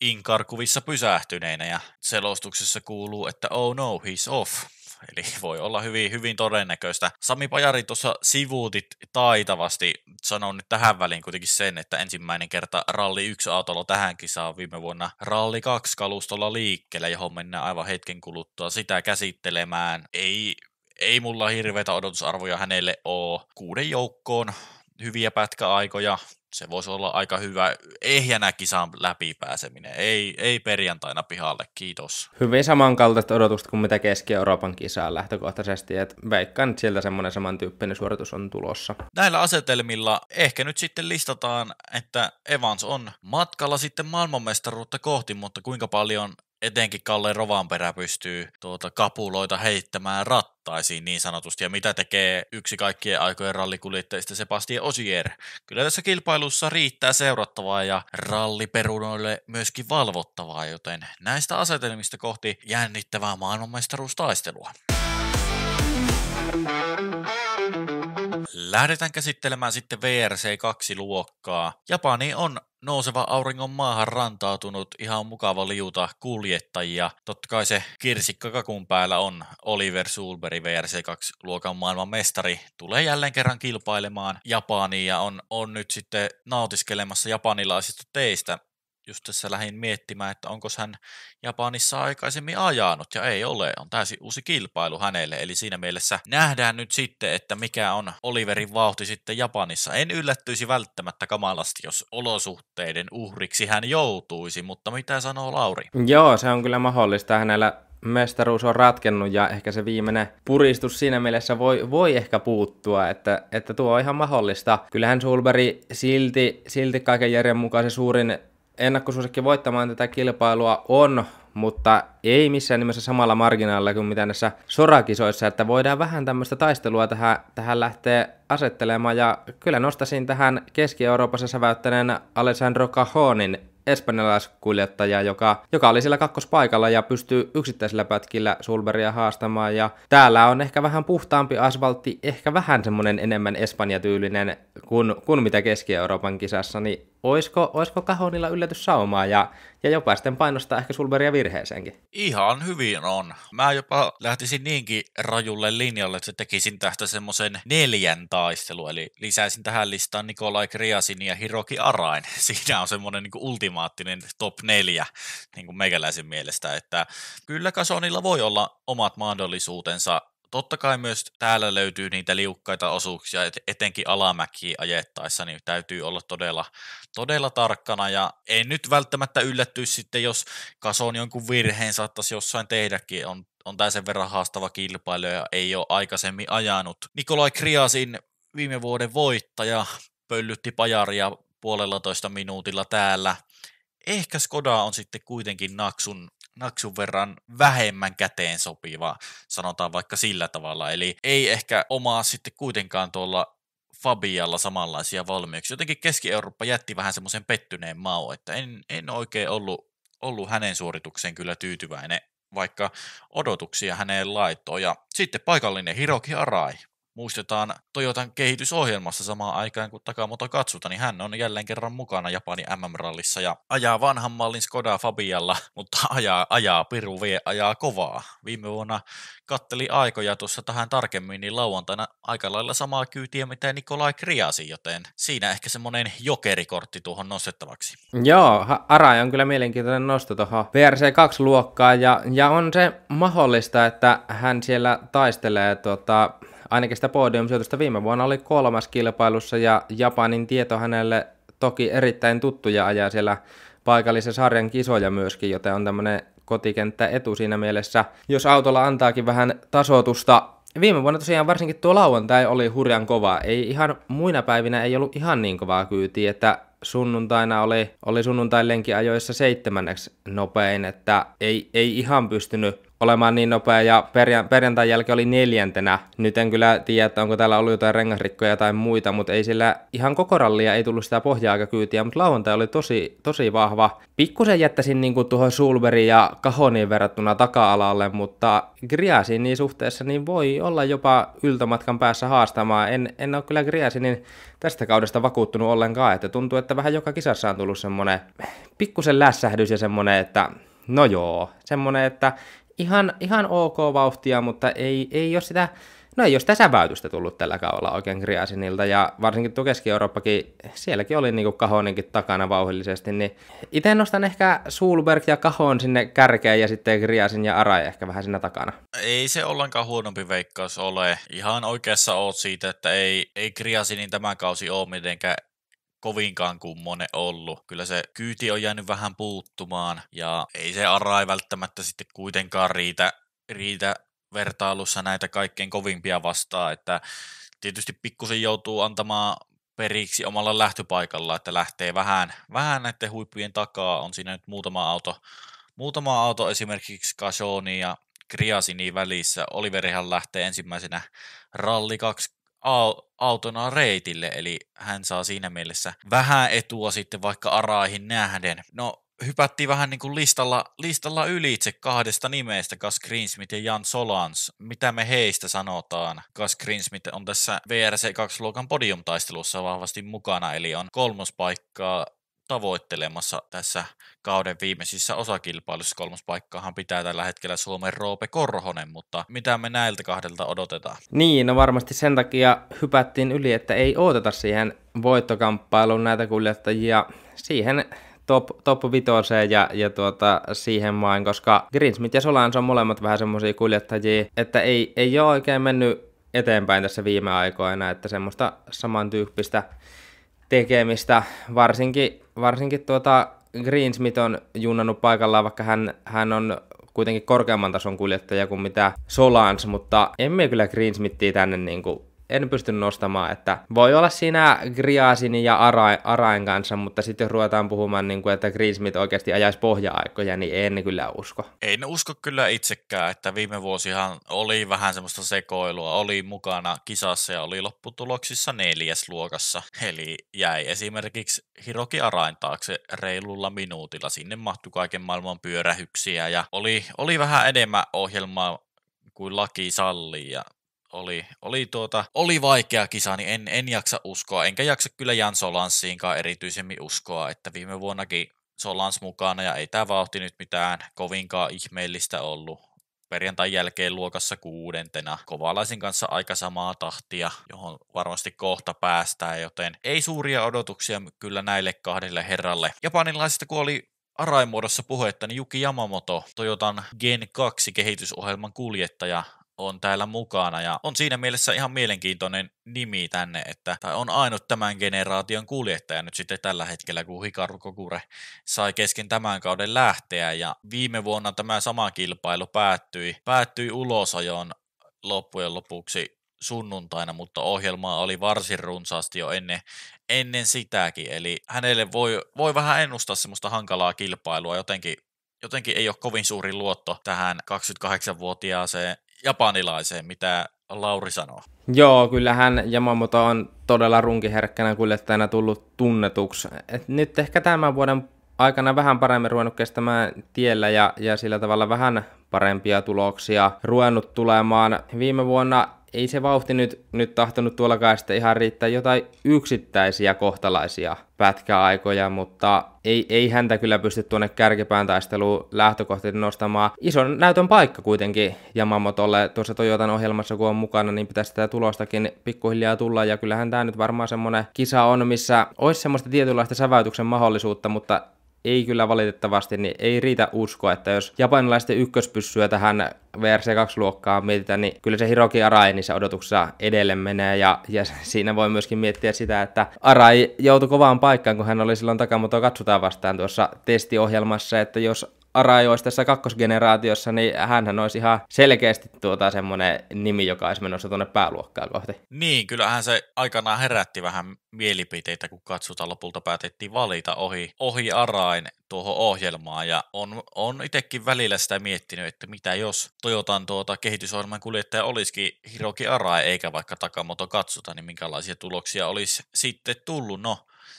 inkarkuvissa pysähtyneinä, ja selostuksessa kuuluu, että oh no, he's off. Eli voi olla hyvin, hyvin todennäköistä. Sami Pajari tuossa sivuutit taitavasti. Sanon nyt tähän väliin kuitenkin sen, että ensimmäinen kerta Ralli 1 autolla tähän kisaan viime vuonna Ralli 2 kalustolla liikkeelle, johon mennään aivan hetken kuluttua sitä käsittelemään. Ei mulla hirveitä odotusarvoja hänelle ole. 6 joukkoon hyviä pätkäaikoja. Se voisi olla aika hyvä ehjänä kisan läpipääseminen. Ei perjantaina pihalle, kiitos. Hyvin samankaltaiset odotukset kuin mitä Keski-Euroopan kisaan lähtökohtaisesti, että veikkaan, että sieltä semmoinen samantyyppinen suoritus on tulossa. Näillä asetelmilla ehkä nyt sitten listataan, että Evans on matkalla sitten maailmanmestaruutta kohti, mutta kuinka paljon etenkin Kalle Rovanperä pystyy kapuloita heittämään rattaisiin niin sanotusti, ja mitä tekee yksi kaikkien aikojen rallikuljettajista Sebastien Ogier. Kyllä tässä kilpailussa riittää seurattavaa ja ralliperunoille myöskin valvottavaa, joten näistä asetelmista kohti jännittävää maailmanmestaruustaistelua. Lähdetään käsittelemään sitten WRC2-luokkaa. Japani on nouseva auringon maahan rantautunut ihan mukava liuta kuljettajia. Totta kai se kirsikka kakun päällä on Oliver Sulberg, WRC2-luokan maailman mestari. Tulee jälleen kerran kilpailemaan Japaniin ja on nyt sitten nautiskelemassa japanilaisista teistä. Just tässä lähdin miettimään, että onko hän Japanissa aikaisemmin ajanut, ja ei ole, on täysin uusi kilpailu hänelle, eli siinä mielessä nähdään nyt sitten, että mikä on Oliverin vauhti sitten Japanissa. En yllättyisi välttämättä kamalasti, jos olosuhteiden uhriksi hän joutuisi, mutta mitä sanoo Lauri? Joo, se on kyllä mahdollista. Hänellä mestaruus on ratkennut ja ehkä se viimeinen puristus siinä mielessä voi ehkä puuttua, että tuo on ihan mahdollista. Kyllähän Sulberg silti kaiken järjen mukaan se suurin ennakkosuosikki voittamaan tätä kilpailua on, mutta ei missään nimessä samalla marginaalilla kuin mitä näissä sorakisoissa, että voidaan vähän tämmöistä taistelua tähän lähteä asettelemaan, ja kyllä nostaisin tähän Keski-Euroopassa säväyttäneen Alessandro Cajonin espanjalaiskuljettaja, joka oli siellä kakkospaikalla ja pystyy yksittäisillä pätkillä Sulbergia haastamaan, ja täällä on ehkä vähän puhtaampi asfaltti, ehkä vähän semmoinen enemmän Espanja-tyylinen kuin mitä Keski-Euroopan kisassa, niin oisko Cajonilla yllätyssaumaa ja jopa sitten painostaa ehkä Sulbergia virheeseenkin? Ihan hyvin on. Mä jopa lähtisin niinkin rajulle linjalle, että tekisin tästä semmoisen 4 taistelu, eli lisäisin tähän listaan Nikolai Kriasin ja Hiroki Arain. Siinä on semmoinen niin kuin ultimaattinen top 4 niin kuin meikäläisen mielestä, että kyllä Cajonilla voi olla omat mahdollisuutensa. Totta kai myös täällä löytyy niitä liukkaita osuuksia, etenkin alamäkiä ajettaessa, niin täytyy olla todella tarkkana, ja en nyt välttämättä yllättyisi sitten, jos Cajon jonkun virheen saattaisi jossain tehdäkin, on tää sen verran haastava kilpailija ja ei ole aikaisemmin ajanut. Nikolai Kriasin viime vuoden voittaja pöllytti pajaria 1,5 minuutilla täällä. Ehkä Skoda on sitten kuitenkin naksun verran vähemmän käteen sopiva, sanotaan vaikka sillä tavalla, eli ei ehkä omaa sitten kuitenkaan tuolla Fabialla samanlaisia valmiuksia. Jotenkin Keski-Eurooppa jätti vähän semmoisen pettyneen maun, että en oikein ollut hänen suoritukseen kyllä tyytyväinen, vaikka odotuksia häneen laittoi. Ja sitten paikallinen Hiroki Arai. Muistetaan Toyotan kehitysohjelmassa samaan aikaan, kun Takamoto Katsuta, niin hän on jälleen kerran mukana Japanin MM-rallissa ja ajaa vanhan mallin Skoda Fabialla, mutta ajaa piru ajaa kovaa. Viime vuonna katteli aikoja tuossa tähän tarkemmin, niin lauantaina aika lailla samaa kyytiä mitä Nikolai Kriasi, joten siinä ehkä semmoinen jokerikortti tuohon nostettavaksi. Joo, Arai on kyllä mielenkiintoinen nosto tuohon VRC2-luokkaan, ja on se mahdollista, että hän siellä taistelee ainakin sitä podiumsijoitusta. Viime vuonna oli 3. kilpailussa, ja Japanin tieto hänelle toki erittäin tuttuja ajaa siellä paikallisen sarjan kisoja myöskin, joten on tämmöinen kotikenttä etu siinä mielessä, jos autolla antaakin vähän tasoitusta. Viime vuonna tosiaan varsinkin tuo lauantai oli hurjan kova. Ei ihan muina päivinä ei ollut ihan niin kovaa kyytiä, että sunnuntaina oli sunnuntain lenkiajoissa 7. nopein, että ei ihan pystynyt olemaan niin nopea, ja perjantain jälkeen oli 4. Nyt en kyllä tiedä, että onko täällä ollut jotain rengasrikkoja tai muita, mutta ei sillä ihan koko rallia ei tullut sitä pohja-aikakyytiä, mutta lauantai oli tosi vahva. Pikkusen jättäisin niin tuohon Sulbergin ja Cajoniin verrattuna taka-alalle, mutta Griasinin suhteessa niin voi olla jopa yltömatkan päässä haastamaan. En ole kyllä Griasinin tästä kaudesta vakuuttunut ollenkaan, että tuntuu, että vähän joka kisassa on tullut semmoinen pikkusen lässähdys ja semmoinen, että no joo, semmoinen, että ihan ok vauhtia, mutta ei ole sitä säväytystä tullut tällä kaudella oikein Griasinilta, ja varsinkin tuo Keski-Eurooppakin, sielläkin oli niin kuin Cajoninkin takana vauhillisesti, niin itse nostan ehkä Sulberg ja Cajon sinne kärkeen, ja sitten Griasin ja Arai ehkä vähän siinä takana. Ei se ollenkaan huonompi veikkaus ole. Ihan oikeassa oot siitä, että ei Griasinin tämä kausi ole mitenkään kovinkaan kummonen ollut. Kyllä se kyyti on jäänyt vähän puuttumaan, ja ei se Arai välttämättä sitten kuitenkaan riitä vertailussa näitä kaikkein kovimpia vastaan, että tietysti pikkusen joutuu antamaan periksi omalla lähtöpaikalla, että lähtee vähän näiden huippujen takaa. On siinä nyt muutama auto esimerkiksi Cajonin ja Griasinin välissä. Oliverihan lähtee ensimmäisenä Ralli 2 autona reitille, eli hän saa siinä mielessä vähän etua sitten vaikka Araihin nähden. No, hypättiin vähän niin kuin listalla ylitse 2 nimestä, Gus Greensmith ja Jan Solans. Mitä me heistä sanotaan? Gus Greensmith on tässä VRC2-luokan podiumtaistelussa vahvasti mukana, eli on 3. paikkaa tavoittelemassa tässä kauden viimeisissä osakilpailussa. 3. paikkaahan pitää tällä hetkellä Suomen Roope Korhonen, mutta mitä me näiltä 2 odotetaan? Niin, no varmasti sen takia hypättiin yli, että ei odoteta siihen voittokamppailuun näitä kuljettajia siihen top 5 ja siihen main, koska Greensmith ja Solans on molemmat vähän semmoisia kuljettajia, että ei ole oikein mennyt eteenpäin tässä viime aikoina, että semmoista samantyyppistä tekemistä, varsinkin Greensmith on junnannut paikallaan, vaikka hän on kuitenkin korkeamman tason kuljettaja kuin mitä Solans, mutta emme kyllä Greensmithia tänne niinku en pysty nostamaan, että voi olla siinä Griasinin ja Arain kanssa, mutta sitten jos ruvetaan puhumaan, niin kuin, että Greensmith oikeasti ajaisi pohja-aikoja, niin en kyllä usko. En usko kyllä itsekään, että viime vuosihan oli vähän semmoista sekoilua, oli mukana kisassa ja oli lopputuloksissa 4. luokassa, eli jäi esimerkiksi Hiroki Arain taakse reilulla minuutilla, sinne mahtui kaiken maailman pyörähyksiä ja oli vähän enemmän ohjelmaa kuin laki sallii ja oli vaikea kisa, niin en jaksa uskoa, enkä jaksa kyllä Jan Solanssiinkaan erityisemmin uskoa, että viime vuonnakin Solans mukana ja ei tämä vauhti nyt mitään kovinkaan ihmeellistä ollut. Perjantain jälkeen luokassa 6. Kovalaisin kanssa aika samaa tahtia, johon varmasti kohta päästään, joten ei suuria odotuksia kyllä näille 2 herralle. Japanilaisista kun oli Arain muodossa puhetta, niin Yuki Yamamoto, Toyotan Gen 2 kehitysohjelman kuljettaja, on täällä mukana ja on siinä mielessä ihan mielenkiintoinen nimi tänne, että tai on ainut tämän generaation kuljettaja nyt sitten tällä hetkellä, kun Hikaru Kokure sai kesken tämän kauden lähteä ja viime vuonna tämä sama kilpailu päättyi ulosajoon loppujen lopuksi sunnuntaina, mutta ohjelmaa oli varsin runsaasti jo ennen sitäkin, eli hänelle voi vähän ennustaa semmoista hankalaa kilpailua, jotenkin ei ole kovin suuri luotto tähän 28-vuotiaaseen japanilaiseen, mitä Lauri sanoo. Joo, kyllähän Yamamoto on todella runkiherkkänä kuljettajana tullut tunnetuksi. Et nyt ehkä tämän vuoden aikana vähän paremmin ruvennut kestämään tiellä ja sillä tavalla vähän parempia tuloksia ruvennut tulemaan. Viime vuonna ei se vauhti nyt tahtonut tuollakaan sitten ihan riittää jotain yksittäisiä kohtalaisia pätkäaikoja, mutta ei häntä kyllä pysty tuonne kärkipään taisteluun lähtökohtaisesti nostamaan. Ison näytön paikka kuitenkin Yamamotolle tuossa Toyotan ohjelmassa, kun on mukana, niin pitäisi sitä tulostakin pikkuhiljaa tulla, ja kyllähän tämä nyt varmaan semmoinen kisa on, missä olisi semmoista tietynlaista säväytyksen mahdollisuutta, mutta ei kyllä valitettavasti, niin ei riitä uskoa, että jos japanilaisten ykköspyssyä tähän VRC2-luokkaan mietitään, niin kyllä se Hiroki Arai niissä odotuksissa edelleen menee, ja siinä voi myöskin miettiä sitä, että Arai joutui kovaan paikkaan, kun hän oli silloin Takamotoa katsotaan vastaan tuossa testiohjelmassa, että jos Arai olisi tässä kakkosgeneraatiossa, niin hänhän olisi ihan selkeästi semmoinen nimi, joka olisi menossa tuonne pääluokkaan kohti. Niin, kyllähän se aikanaan herätti vähän mielipiteitä, kun katsotaan lopulta päätettiin valita ohi Arain tuohon ohjelmaan, ja on itsekin välillä sitä miettinyt, että mitä jos Toyotan kehitysohjelman kuljettaja olisikin Hiroki Arai, eikä vaikka Takamoto katsota, niin minkälaisia tuloksia olisi sitten tullut. No,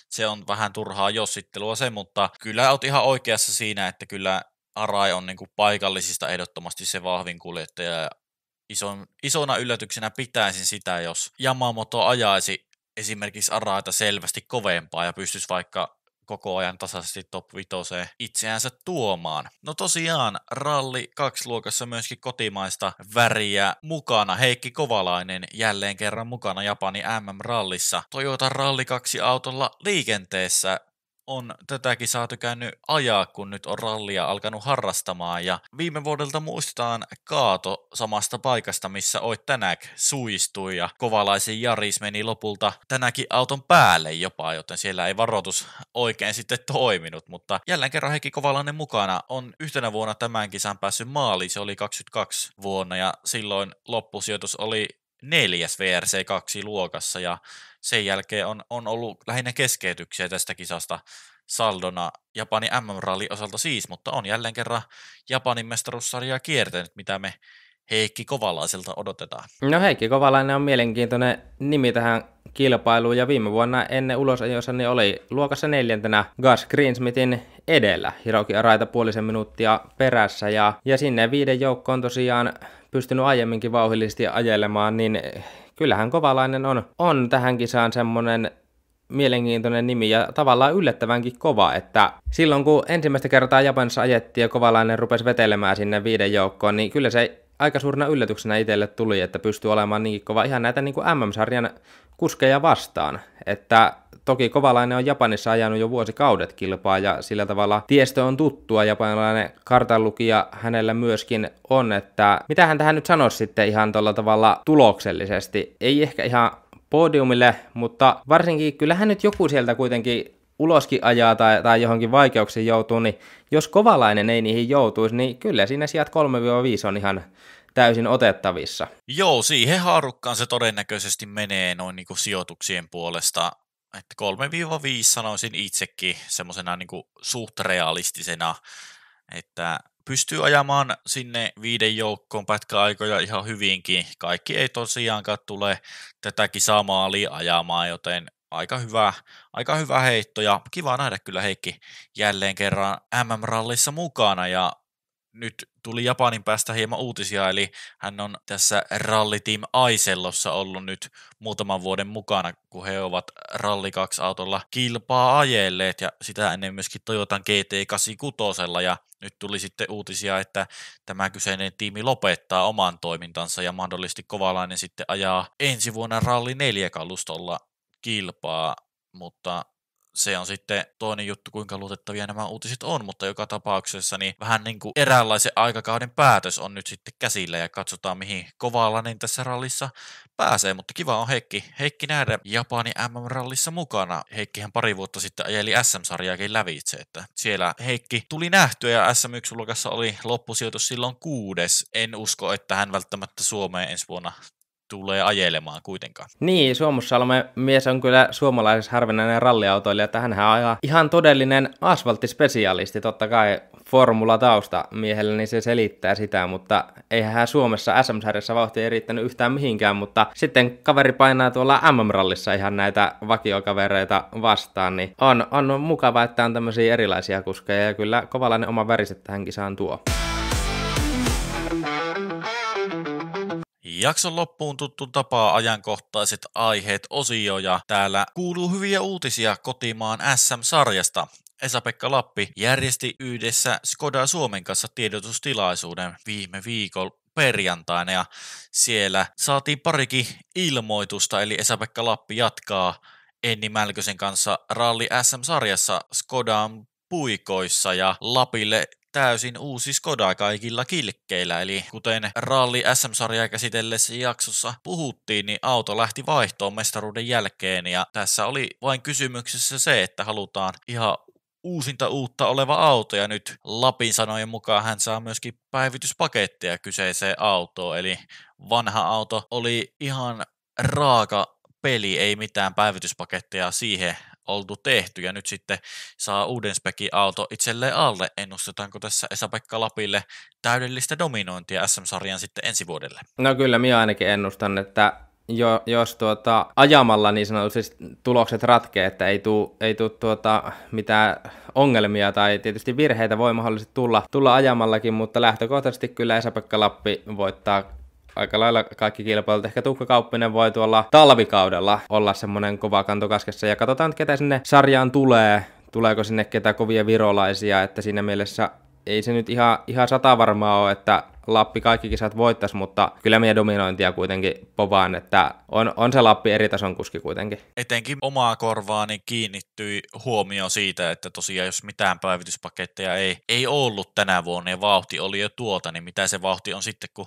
se on vähän turhaa jossittelua se, mutta kyllä olet ihan oikeassa siinä, että kyllä Arai on niin kuin paikallisista ehdottomasti se vahvin kuljettaja, ja isona yllätyksenä pitäisin sitä, jos Yamamoto ajaisi esimerkiksi Araita selvästi kovempaa ja pystyisi vaikka koko ajan tasaisesti top 5 itseänsä tuomaan. No tosiaan, Ralli 2-luokassa myöskin kotimaista väriä mukana. Heikki Kovalainen jälleen kerran mukana Japanin MM-rallissa. Toyota Ralli 2-autolla liikenteessä on tätäkin saatu käynyt ajaa, kun nyt on rallia alkanut harrastamaan, ja viime vuodelta muistetaan kaato samasta paikasta, missä Oit Tänäk suistui, ja Kovalaisen Jaris meni lopulta tänäkin auton päälle jopa, joten siellä ei varoitus oikein sitten toiminut, mutta jälleen kerran Heikki Kovalainen mukana on yhtenä vuonna tämän kisan päässyt maaliin, se oli 22 vuonna, ja silloin loppusijoitus oli 4. VRC2-luokassa, ja sen jälkeen on ollut lähinnä keskeytyksiä tästä kisasta saldona Japanin MM-rallin osalta siis, mutta on jälleen kerran Japanin mestaruussarjaa kiertänyt, mitä me Heikki Kovalaiselta odotetaan. No Heikki Kovalainen on mielenkiintoinen nimi tähän kilpailuun, ja viime vuonna ennen ulosajossa niin oli luokassa 4. Gus Greensmithin edellä, Hiroki Araita puolisen minuuttia perässä, ja sinne 5 joukkoon tosiaan pystynyt aiemminkin vauhdillisesti ajelemaan, niin kyllähän Kovalainen on tähän kisaan semmoinen mielenkiintoinen nimi ja tavallaan yllättävänkin kova, että silloin kun ensimmäistä kertaa Japanissa ajettiin ja Kovalainen rupesi vetelemään sinne 5 joukkoon, niin kyllä se aika suurena yllätyksenä itselle tuli, että pystyy olemaan niinkin kova ihan näitä niin kuin MM-sarjan kuskeja vastaan, että toki Kovalainen on Japanissa ajanut jo vuosikaudet kilpaa ja sillä tavalla tiestö on tuttua, japanilainen kartanlukija hänellä myöskin on, että mitä hän tähän nyt sanoisi sitten ihan tuolla tavalla tuloksellisesti, ei ehkä ihan podiumille, mutta varsinkin kyllähän nyt joku sieltä kuitenkin uloskin ajaa tai johonkin vaikeuksiin joutuu, niin jos Kovalainen ei niihin joutuisi, niin kyllä siinä sijat 3-5 on ihan täysin otettavissa. Joo, siihen haarukkaan se todennäköisesti menee noin niin kuin sijoituksien puolesta. Että 3-5 sanoisin itsekin semmoisena niin kuin suht realistisena, että pystyy ajamaan sinne 5 joukkoon pätkäaikoja ihan hyvinkin. Kaikki ei tosiaankaan tule tätä kisamaalia ajamaan, joten aika hyvä heitto ja kiva nähdä kyllä Heikki jälleen kerran MM-rallissa mukana ja nyt tuli Japanin päästä hieman uutisia, eli hän on tässä Rally Team Aisellossa ollut nyt muutaman vuoden mukana, kun he ovat Rally 2-autolla kilpaa ajelleet ja sitä ennen myöskin Toyotan GT86, ja nyt tuli sitten uutisia, että tämä kyseinen tiimi lopettaa oman toimintansa ja mahdollisesti Kovalainen sitten ajaa ensi vuonna Rally 4-kalustolla kilpaa, mutta se on sitten toinen juttu, kuinka luotettavia nämä uutiset on, mutta joka tapauksessa niin vähän niin kuin eräänlaisen aikakauden päätös on nyt sitten käsillä ja katsotaan mihin Kovalainen tässä rallissa pääsee, mutta kiva on Heikki nähdä Japanin MM-rallissa mukana. Heikkihän pari vuotta sitten ajeli SM-sarjaakin lävitse, että siellä Heikki tuli nähtyä ja SM1-luokassa oli loppusijoitus silloin 6. En usko, että hän välttämättä Suomeen ensi vuonna tulee ajelemaan kuitenkaan. Niin, Suomussalmen mies on kyllä suomalaisessa harvinainen ralliautoilija, että hänhän on ihan todellinen asfalttispesialisti, totta kai formula-tausta miehellä, niin se selittää sitä, mutta eihän hän Suomessa SM-sarjassa vauhti ei riittänyt yhtään mihinkään, mutta sitten kaveri painaa tuolla MM-rallissa ihan näitä vakiokavereita vastaan, niin on mukava, että on tämmöisiä erilaisia kuskeja, ja kyllä Kovalainen oma väriset tähän kisaan tuo. Jakson loppuun tuttu tapaa ajankohtaiset aiheet -osio, ja täällä kuuluu hyviä uutisia kotimaan SM-sarjasta. Esa-Pekka Lappi järjesti yhdessä Skoda Suomen kanssa tiedotustilaisuuden viime viikon perjantaina, ja siellä saatiin parikin ilmoitusta, eli Esa-Pekka Lappi jatkaa Enni Mälkösen kanssa Ralli SM-sarjassa Skodan puikoissa, ja Lapille täysin uusi Skoda kaikilla kilkkeillä, eli kuten Ralli SM-sarjaa käsitellessä jaksossa puhuttiin, niin auto lähti vaihtoon mestaruuden jälkeen, ja tässä oli vain kysymyksessä se, että halutaan ihan uusinta uutta oleva auto, ja nyt Lapin sanojen mukaan hän saa myöskin päivityspaketteja kyseiseen autoon, eli vanha auto oli ihan raaka peli, ei mitään päivityspaketteja siihen oltu tehty, ja nyt sitten saa uuden spekin auto itselleen alle. Ennustetaanko tässä Esa-Pekka Lapille täydellistä dominointia SM-sarjan sitten ensi vuodelle? No kyllä, minä ainakin ennustan, että jos ajamalla niin sanotusti tulokset ratkee, että ei tuu mitään ongelmia tai tietysti virheitä voi mahdollisesti tulla ajamallakin, mutta lähtökohtaisesti kyllä Esa-Pekka Lappi voittaa aika lailla kaikki kilpailut. Ehkä Tuukka Kauppinen voi tuolla talvikaudella olla semmoinen kova kanto kaskessa, ja katsotaan, ketä sinne sarjaan tulee. Tuleeko sinne ketä kovia virolaisia, että siinä mielessä ei se nyt ihan 100 varmaa ole, että Lappi kaikki kisat voittaisi, mutta kyllä meidän dominointia kuitenkin povaan, että on se Lappi eri tason kuski kuitenkin. Etenkin omaa korvaani kiinnittyi huomio siitä, että tosiaan jos mitään päivityspaketteja ei ollut tänä vuonna ja vauhti oli jo tuota, niin mitä se vauhti on sitten, kun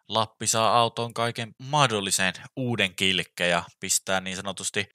Lappi saa autoon kaiken mahdollisen uuden kilkkeen ja pistää niin sanotusti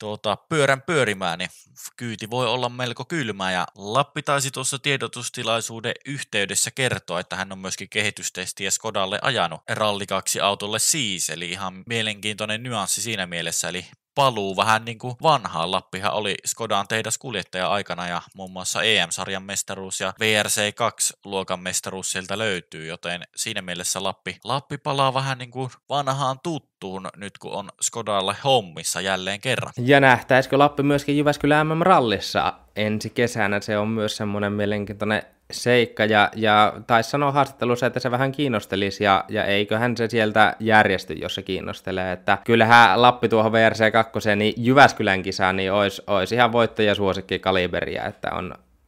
pyörän pyörimään, niin kyyti voi olla melko kylmä, ja Lappi taisi tuossa tiedotustilaisuuden yhteydessä kertoa, että hän on myöskin kehitystestiä Skodalle ajanut Ralli 2-autolle siis, eli ihan mielenkiintoinen nyanssi siinä mielessä, eli paluu vähän niin kuin vanhaan. Lappihan oli Skodan tehdaskuljettaja aikana, ja muun muassa EM-sarjan mestaruus ja VRC2-luokan mestaruus sieltä löytyy, joten siinä mielessä Lappi palaa vähän niin kuin vanhaan tuttuun nyt, kun on Skodalle hommissa jälleen kerran. Ja nähtäisikö Lappi myöskin Jyväskylän MM-rallissa ensi kesänä? Se on myös semmoinen mielenkiintoinen seikka, ja taisi sanoa haastattelussa, että se vähän kiinnostelisi, ja eiköhän se sieltä järjesty, jos se kiinnostelee, että kyllähän Lappi tuohon VRC2, niin Jyväskylän kisaan, niin olisi ihan voittajasuosikki kaliberia, että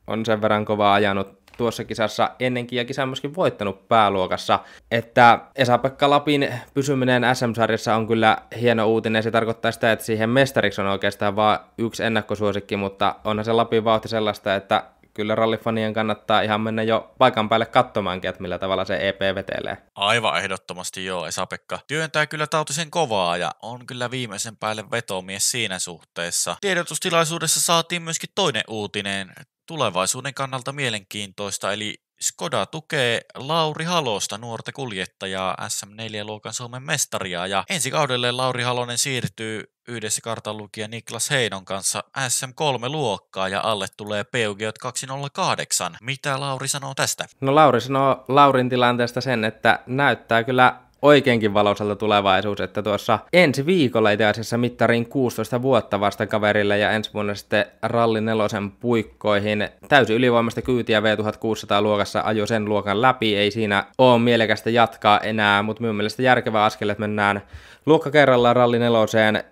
on sen verran kovaa ajanut tuossa kisassa ennenkin, ja kisa myöskin voittanut pääluokassa, että Esa-Pekka Lapin pysyminen SM-sarjassa on kyllä hieno uutinen. Se tarkoittaa sitä, että siihen mestariksi on oikeastaan vain yksi ennakkosuosikki, mutta onhan se Lapin vauhti sellaista, että kyllä rallifanien kannattaa ihan mennä jo paikan päälle katsomaankin, että millä tavalla se EP vetelee. Aivan ehdottomasti joo, Esa-Pekka työntää kyllä tautisen kovaa ja on kyllä viimeisen päälle vetomies siinä suhteessa. Tiedotustilaisuudessa saatiin myöskin toinen uutinen, tulevaisuuden kannalta mielenkiintoista, eli Skoda tukee Lauri Halosta, nuorta kuljettajaa, SM4-luokan Suomen mestaria, ja ensi kaudelle Lauri Halonen siirtyy yhdessä kartanlukija Niklas Heinon kanssa SM3-luokkaa ja alle tulee Peugeot 208. Mitä Lauri sanoo tästä? No Lauri sanoo Laurin tilanteesta sen, että näyttää kyllä oikeinkin valoisalta tulevaisuus, että tuossa ensi viikolla itse asiassa mittariin 16 vuotta vasta kaverille ja ensi vuonna sitten Ralli 4 puikkoihin. Täysin ylivoimasta kyytiä V1600-luokassa ajoi sen luokan läpi, ei siinä ole mielekästä jatkaa enää, mutta minun mielestä järkevä askel, että mennään luokka kerrallaan Ralli 4.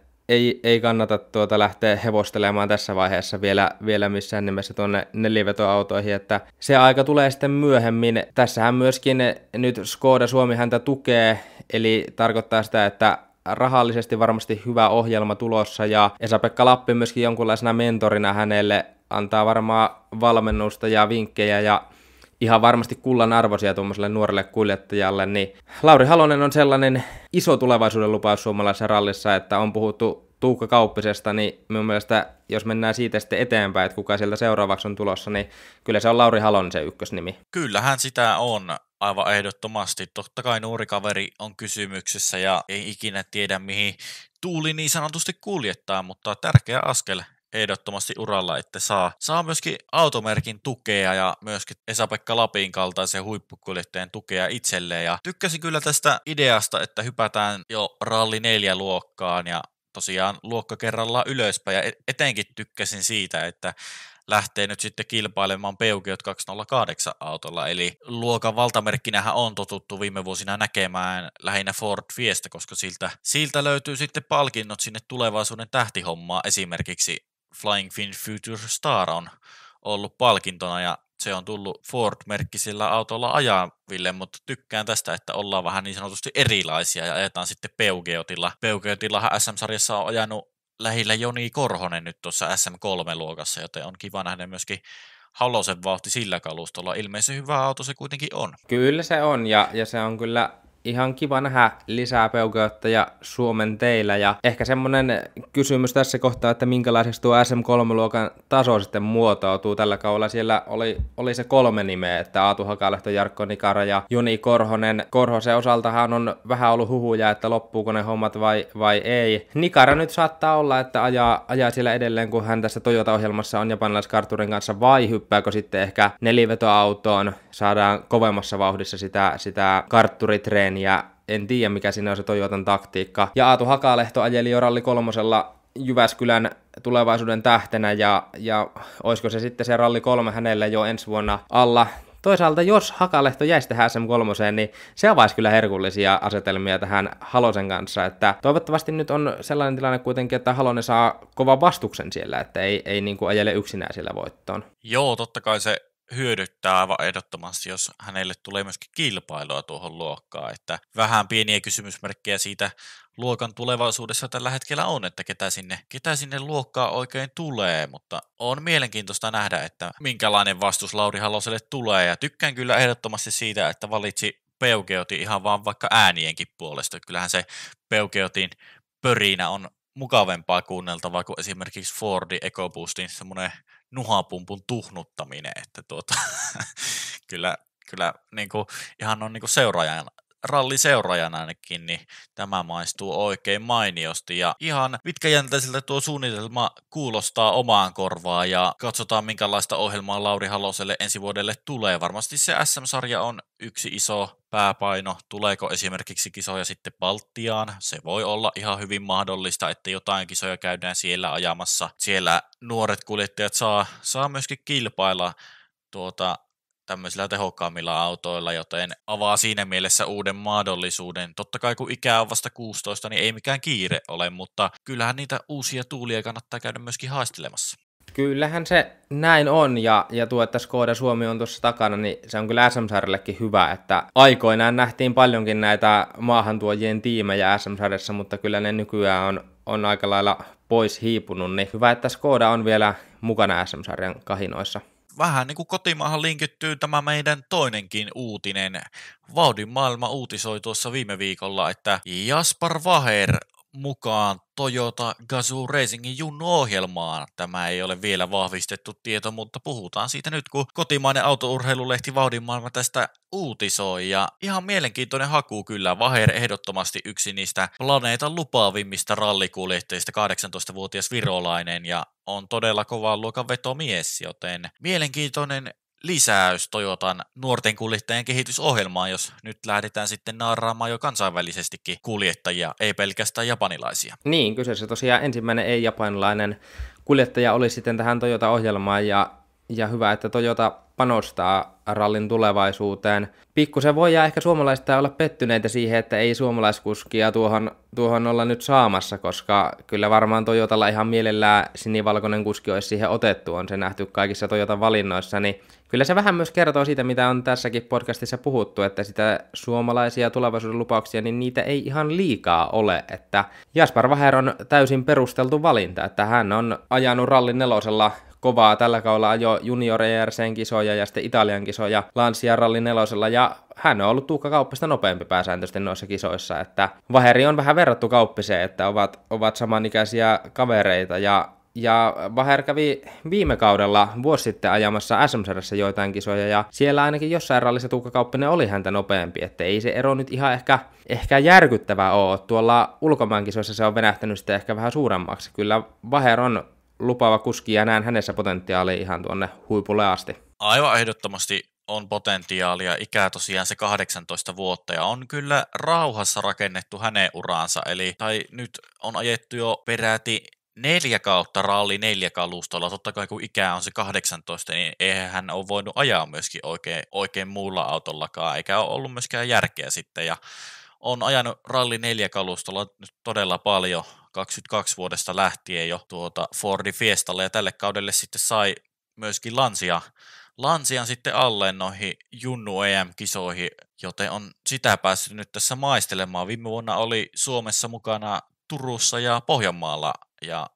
Ei kannata lähteä hevostelemaan tässä vaiheessa vielä missään nimessä tuonne nelivetoautoihin, että se aika tulee sitten myöhemmin. Tässähän myöskin nyt Skoda Suomi häntä tukee, eli tarkoittaa sitä, että rahallisesti varmasti hyvä ohjelma tulossa, ja Esa-Pekka Lappi myöskin jonkunlaisena mentorina hänelle antaa varmaan valmennusta ja vinkkejä ja ihan varmasti kullan arvoisia tuommoiselle nuorelle kuljettajalle, niin Lauri Halonen on sellainen iso tulevaisuuden lupaus suomalaisessa rallissa, että on puhuttu Tuukka Kauppisesta, niin minun mielestä jos mennään siitä sitten eteenpäin, että kuka sieltä seuraavaksi on tulossa, niin kyllä se on Lauri Halonen se ykkösnimi. Kyllähän sitä on aivan ehdottomasti. Totta kai nuori kaveri on kysymyksessä ja ei ikinä tiedä mihin tuuli niin sanotusti kuljettaa, mutta tärkeä askel ehdottomasti uralla, että saa myöskin automerkin tukea ja myöskin Esa-Pekka Lapin kaltaisen huippukuljettajan tukea itselleen. Ja tykkäsin kyllä tästä ideasta, että hypätään jo Ralli 4-luokkaan ja tosiaan luokka kerrallaan ylöspäin. Ja etenkin tykkäsin siitä, että lähtee nyt sitten kilpailemaan Peugeot 208 autolla, eli luokan valtamerkkinähän on totuttu viime vuosina näkemään lähinnä Ford Fiesta, koska siltä löytyy sitten palkinnot sinne tulevaisuuden tähtihommaa, esimerkiksi Flying Finn Future Star on ollut palkintona ja se on tullut Ford-merkkisillä autolla ajaville, mutta tykkään tästä, että ollaan vähän niin sanotusti erilaisia ja ajetaan sitten Peugeotilla. Peugeotillahan SM-sarjassa on ajanut lähillä Joni Korhonen nyt tuossa SM3-luokassa, joten on kiva nähdä myöskin Halosen vauhti sillä kalustolla. Ilmeisen hyvä auto se kuitenkin on. Kyllä se on, ja se on kyllä ihan kiva nähdä lisää Peugeotteja Suomen teillä, ja ehkä semmoinen kysymys tässä kohtaa, että minkälaiseksi tuo SM3-luokan taso sitten muotoutuu tällä kaudella. Siellä oli se 3 nimeä, että Aatu Hakalehto, Jarkko Nikara ja Joni Korhonen. Korhosen osaltahan on vähän ollut huhuja, että loppuuko ne hommat vai ei. Nikara nyt saattaa olla, että ajaa siellä edelleen, kun hän tässä Toyota-ohjelmassa on japanilaiskarturin kanssa, vai hyppääkö sitten ehkä nelivetoautoon, saadaan kovemmassa vauhdissa sitä kartturitreen. Ja en tiedä, mikä siinä on se Toyotan taktiikka. Ja Aatu Hakalehto ajeli jo Ralli 3 Jyväskylän tulevaisuuden tähtenä, ja olisiko se sitten se Ralli 3 hänelle jo ensi vuonna alla. Toisaalta, jos Hakalehto jäisi tähän SM3, niin se avaisi kyllä herkullisia asetelmia tähän Halosen kanssa, että toivottavasti nyt on sellainen tilanne kuitenkin, että Halonen saa kovan vastuksen siellä, että ei niin kuin ajele yksinään sillä voittoon. Joo, totta kai se hyödyttää aivan ehdottomasti, jos hänelle tulee myöskin kilpailua tuohon luokkaan, että vähän pieniä kysymysmerkkejä siitä luokan tulevaisuudessa tällä hetkellä on, että ketä sinne luokkaan oikein tulee, mutta on mielenkiintoista nähdä, että minkälainen vastus Lauri Haloselle tulee, ja tykkään kyllä ehdottomasti siitä, että valitsi Peugeotin ihan vaan vaikka äänienkin puolesta. Kyllähän se Peugeotin pörinä on mukavempaa kuunneltavaa kuin esimerkiksi Fordin EcoBoostin semmoinen nuhapumpun tuhnuttaminen, että kyllä niin kuin, ihan on niin kuin ralliseuraajana ainakin, niin tämä maistuu oikein mainiosti. Ja ihan pitkäjänteiseltä tuo suunnitelma kuulostaa omaan korvaan ja katsotaan minkälaista ohjelmaa Lauri Haloselle ensi vuodelle tulee. Varmasti se SM-sarja on yksi iso pääpaino. Tuleeko esimerkiksi kisoja sitten Baltiaan? Se voi olla ihan hyvin mahdollista, että jotain kisoja käydään siellä ajamassa. Siellä nuoret kuljettajat saa myöskin kilpailla tämmöisillä tehokkaammilla autoilla, joten avaa siinä mielessä uuden mahdollisuuden. Totta kai kun ikää on vasta 16, niin ei mikään kiire ole, mutta kyllähän niitä uusia tuulia kannattaa käydä myöskin haistelemassa. Kyllähän se näin on, ja tuo, että Skoda Suomi on tuossa takana, niin se on kyllä SM-sarjallekin hyvä, että aikoinaan nähtiin paljonkin näitä maahantuojien tiimejä SM-sarjassa, mutta kyllä ne nykyään on aika lailla pois hiipunut, niin hyvä, että Skoda on vielä mukana SM-sarjan kahinoissa. vähän niin kuin kotimaahan linkittyy tämä meidän toinenkin uutinen. Vauhdin maailma uutisoi tuossa viime viikolla, että Jaspar Vaher mukaan Toyota Gazoo Racingin junnu-ohjelmaan. Tämä ei ole vielä vahvistettu tieto, mutta puhutaan siitä nyt, kun kotimainen autourheilulehti Vauhdin maailma tästä uutisoi. Ja ihan mielenkiintoinen haku kyllä. Vaher ehdottomasti yksi niistä planeetan lupaavimmista rallikuljettajista, 18-vuotias virolainen ja on todella kovan luokan vetomies, joten mielenkiintoinen lisäys Toyotan nuorten kuljettajien kehitysohjelmaan, jos nyt lähdetään sitten naaraamaan jo kansainvälisestikin kuljettajia, ei pelkästään japanilaisia. Niin, kyseessä tosiaan ensimmäinen ei-japanilainen kuljettaja oli sitten tähän Toyota-ohjelmaan ja hyvä, että Toyota panostaa rallin tulevaisuuteen. Pikkusen voi jää ehkä suomalaista olla pettyneitä siihen, että ei suomalaiskuskia tuohon olla nyt saamassa, koska kyllä varmaan Toyotalla ihan mielellään sinivalkoinen kuski olisi siihen otettu, on se nähty kaikissa Toyotan valinnoissa, niin kyllä se vähän myös kertoo siitä, mitä on tässäkin podcastissa puhuttu, että sitä suomalaisia tulevaisuuden lupauksia, niin niitä ei ihan liikaa ole, että Jaspar Vaher on täysin perusteltu valinta, että hän on ajanut rallin nelosella kovaa tällä kaudella ajo Junior ERC:n kisoja ja sitten Italian kisoja Lancia Rallin nelosella ja hän on ollut Tuukka Kauppista nopeampi pääsääntöisesti noissa kisoissa, että Vaheri on vähän verrattu Kauppiseen, että ovat samanikäisiä kavereita ja Vaher kävi viime kaudella vuosi sitten ajamassa SM-sarjassa joitain kisoja ja siellä ainakin jossain rallissa Tuukka Kauppinen oli häntä nopeampi, että ei se ero nyt ihan ehkä järkyttävä ole. Tuolla ulkomaan kisoissa se on venähtänyt sitten ehkä vähän suuremmaksi. Kyllä Vaher on lupaava kuski ja näen hänessä potentiaalia ihan tuonne huipulle asti. Aivan ehdottomasti on potentiaalia, ikää tosiaan se 18 vuotta ja on kyllä rauhassa rakennettu hänen uraansa, tai nyt on ajettu jo peräti 4 kautta ralli 4 kalustolla, totta kai kun ikää on se 18, niin eihän hän ole voinut ajaa myöskin oikein muulla autollakaan, eikä ole ollut myöskään järkeä sitten ja on ajanut ralli 4 kalustolla nyt todella paljon, 22 vuodesta lähtien jo Fordi Fiestalle ja tälle kaudelle sitten sai myöskin Lancian sitten alle noihin Junnu EM-kisoihin, joten on sitä päässyt nyt tässä maistelemaan. Viime vuonna oli Suomessa mukana Turussa ja Pohjanmaalla ja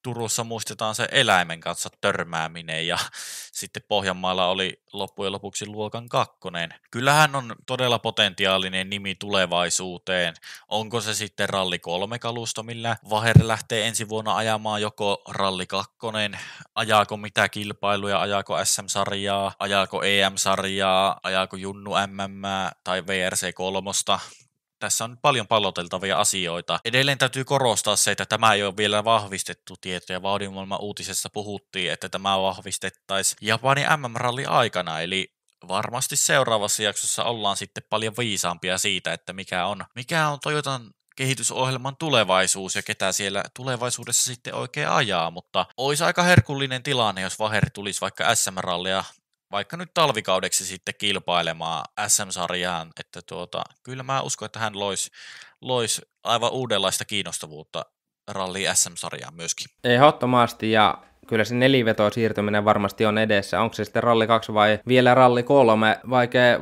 Turussa muistetaan se eläimen kanssa törmääminen ja sitten Pohjanmaalla oli loppujen lopuksi luokan 2. Kyllähän on todella potentiaalinen nimi tulevaisuuteen. Onko se sitten ralli 3 kalusto, millä Vaher lähtee ensi vuonna ajamaan joko ralli 2, ajaako mitä kilpailuja, ajaako SM-sarjaa, ajaako EM-sarjaa, ajaako Junnu MM tai VRC 3. Tässä on paljon palloteltavia asioita. Edelleen täytyy korostaa se, että tämä ei ole vielä vahvistettu tieto, ja Vauhdin maailman uutisessa puhuttiin, että tämä vahvistettaisiin Japanin MM-ralli aikana, eli varmasti seuraavassa jaksossa ollaan sitten paljon viisaampia siitä, että mikä on Toyotan kehitysohjelman tulevaisuus ja ketä siellä tulevaisuudessa sitten oikein ajaa, mutta olisi aika herkullinen tilanne, jos Vaher tulisi vaikka SM-rallia vaikka nyt talvikaudeksi sitten kilpailemaan SM-sarjaan, että kyllä mä uskon, että hän loisi aivan uudenlaista kiinnostavuutta ralli SM-sarjaan myöskin. Ehdottomasti ja kyllä se nelivetoon siirtyminen varmasti on edessä. Onko se sitten ralli 2 vai vielä ralli 3?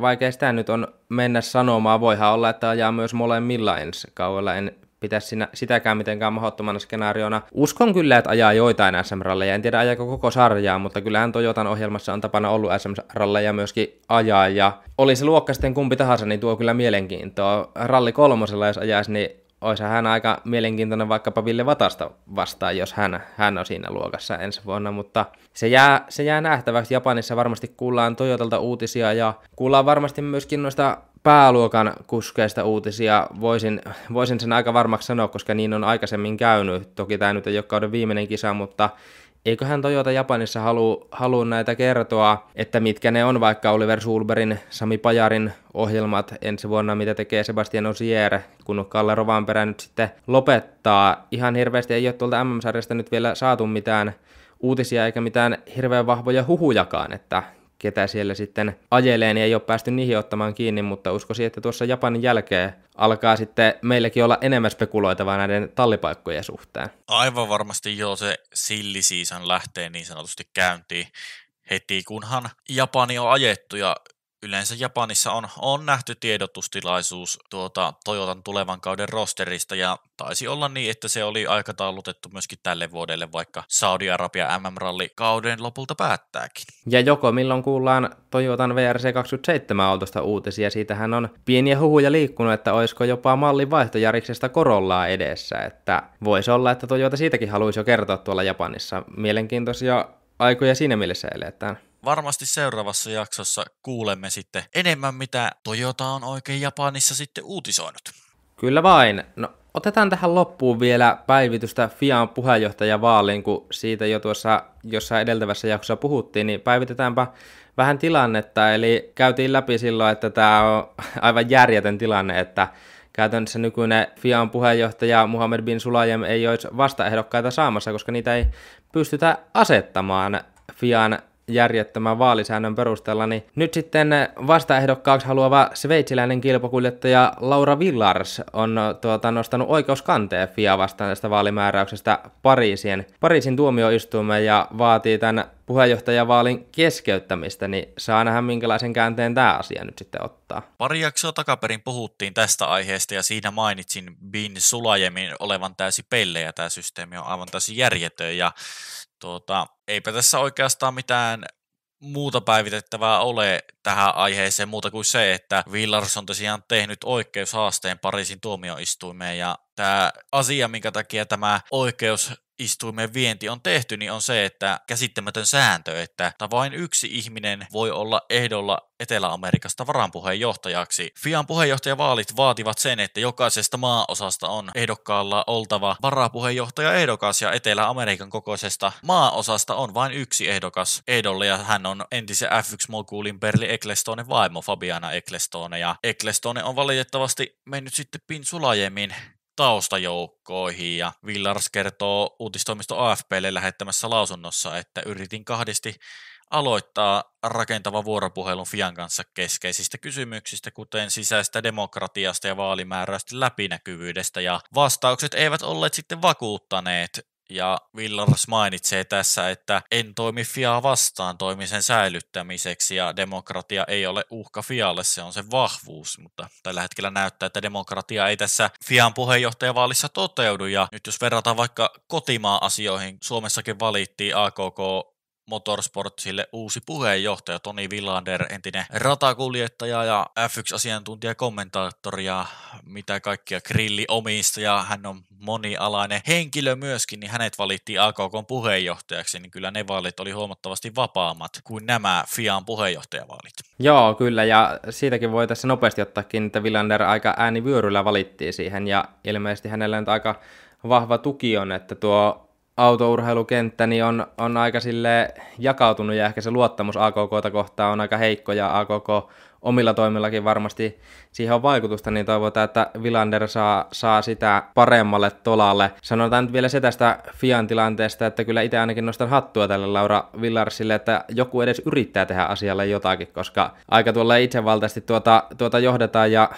Vaikea sitä nyt on mennä sanomaan. Voihan olla, että ajaa myös molemmilla ensi kaudella. En pitäisi sitäkään mitenkään mahdottomana skenaariona. Uskon kyllä, että ajaa joitain SM-ralleja. En tiedä ajaako koko sarjaa, mutta kyllähän Toyotan ohjelmassa on tapana ollut SM-ralleja myöskin ajaa. Ja oli se luokka sitten kumpi tahansa, niin tuo kyllä mielenkiintoa. Ralli 3, jos ajaisi, niin olisi hän aika mielenkiintoinen vaikkapa Ville Vatasta vastaan, jos hän on siinä luokassa ensi vuonna, mutta se jää nähtäväksi. Japanissa varmasti kuullaan Toyotalta uutisia ja kuullaan varmasti myöskin noista pääluokan kuskeista uutisia. Voisin sen aika varmaksi sanoa, koska niin on aikaisemmin käynyt. Toki tämä nyt ei ole kauden viimeinen kisa, mutta eiköhän Toyota Japanissa halua näitä kertoa, että mitkä ne on vaikka Oliver Sulberin, Sami Pajarin ohjelmat ensi vuonna, mitä tekee Sebastian Ogier, kun Kalle Rovanperä nyt sitten lopettaa. Ihan hirveästi ei ole tuolta MM-sarjasta nyt vielä saatu mitään uutisia eikä mitään hirveän vahvoja huhujakaan, että ketä siellä sitten ajelee, niin ei ole päästy niihin ottamaan kiinni, mutta uskoisin, että tuossa Japanin jälkeen alkaa sitten meilläkin olla enemmän spekuloitavaa näiden tallipaikkojen suhteen. Aivan varmasti joo, se silly season lähtee niin sanotusti käyntiin heti, kunhan Japani on ajettu ja yleensä Japanissa on nähty tiedotustilaisuus Toyotan tulevan kauden rosterista, ja taisi olla niin, että se oli aikataulutettu myöskin tälle vuodelle, vaikka Saudi-Arabia MM-ralli kauden lopulta päättääkin. Ja joko milloin kuullaan Toyotan WRC27-autosta uutisia, siitähän on pieniä huhuja liikkunut, että olisiko jopa mallin vaihtojariksesta Corollaa edessä, että voisi olla, että Toyota siitäkin haluaisi jo kertoa tuolla Japanissa. Mielenkiintoisia aikoja siinä mielessä eletään. Varmasti seuraavassa jaksossa kuulemme sitten enemmän, mitä Toyota on oikein Japanissa sitten uutisoinut. Kyllä vain. No, otetaan tähän loppuun vielä päivitystä FIAn puheenjohtajavaaliin, kun siitä jo tuossa jossain edeltävässä jaksossa puhuttiin, niin päivitetäänpä vähän tilannetta. Eli käytiin läpi silloin, että tämä on aivan järjetön tilanne, että käytännössä nykyinen FIAn puheenjohtaja Mohammed bin Sulayem ei olisi vastaehdokkaita saamassa, koska niitä ei pystytä asettamaan FIAn järjettömän vaalisäännön perusteella, niin nyt sitten vastaehdokkaaksi haluava sveitsiläinen kilpakuljettaja Laura Villars on nostanut oikeuskanteen FIA vastaan tästä vaalimääräyksestä Pariisin tuomioistuimeen ja vaatii tämän puheenjohtajavaalin keskeyttämistä, niin saa nähdä minkälaisen käänteen tämä asia nyt sitten ottaa. Pari jaksoa takaperin puhuttiin tästä aiheesta ja siinä mainitsin bin Sulayemin olevan täysin pelle ja tämä systeemi on aivan täysin järjetön ja eipä tässä oikeastaan mitään muuta päivitettävää ole tähän aiheeseen muuta kuin se, että Villars on tosiaan tehnyt oikeushaasteen Pariisin tuomioistuimeen ja tämä asia, minkä takia tämä oikeusistuimen vienti on tehty, niin on se, että käsittämätön sääntö, että vain yksi ihminen voi olla ehdolla Etelä-Amerikasta varapuheenjohtajaksi. FIAn puheenjohtajavaalit vaativat sen, että jokaisesta maaosasta on ehdokkaalla oltava varapuheenjohtaja ehdokas ja Etelä-Amerikan kokoisesta maaosasta on vain yksi ehdokas ehdolle ja hän on entisen F1-moguulin Berli Ecclestonen vaimo Fabiana Ecclestone ja Ecclestone on valitettavasti mennyt sitten bin Sulayemin taustajoukkoihin ja Villars kertoo uutistoimisto AFPlle lähettämässä lausunnossa, että yritin kahdesti aloittaa rakentava vuoropuhelun FIAn kanssa keskeisistä kysymyksistä, kuten sisäistä demokratiasta ja vaalimääräysten läpinäkyvyydestä, ja vastaukset eivät olleet sitten vakuuttaneet. Ja Villars mainitsee tässä, että en toimi FIAa vastaan, toimi sen säilyttämiseksi ja demokratia ei ole uhka FIAlle, se on sen vahvuus, mutta tällä hetkellä näyttää, että demokratia ei tässä FIAn puheenjohtajavaalissa toteudu ja nyt jos verrataan vaikka kotimaa-asioihin, Suomessakin valittiin AKK Motorsportsille uusi puheenjohtaja Toni Villander, entinen ratakuljettaja ja F1-asiantuntija, kommentaattori ja mitä kaikkia grilliomistaja, hän on monialainen henkilö myöskin, niin hänet valittiin AKK:n puheenjohtajaksi, niin kyllä ne vaalit oli huomattavasti vapaammat kuin nämä FIAn puheenjohtajavaalit. Joo, kyllä, ja siitäkin voi tässä nopeasti ottaakin, että Villander aika äänivyöryllä valittiin siihen, ja ilmeisesti hänellä nyt aika vahva tuki on, että tuo autourheilukenttä niin on aika sille jakautunut ja ehkä se luottamus AKK:ta kohtaan on aika heikko ja AKK omilla toimillakin varmasti siihen on vaikutusta, niin toivotaan, että Villander saa sitä paremmalle tolalle. Sanotaan nyt vielä se tästä FIAn tilanteesta, että kyllä itse ainakin nostan hattua tälle Laura Villarsille, että joku edes yrittää tehdä asialle jotakin, koska aika tuolla itsevaltaisesti tuota johdetaan ja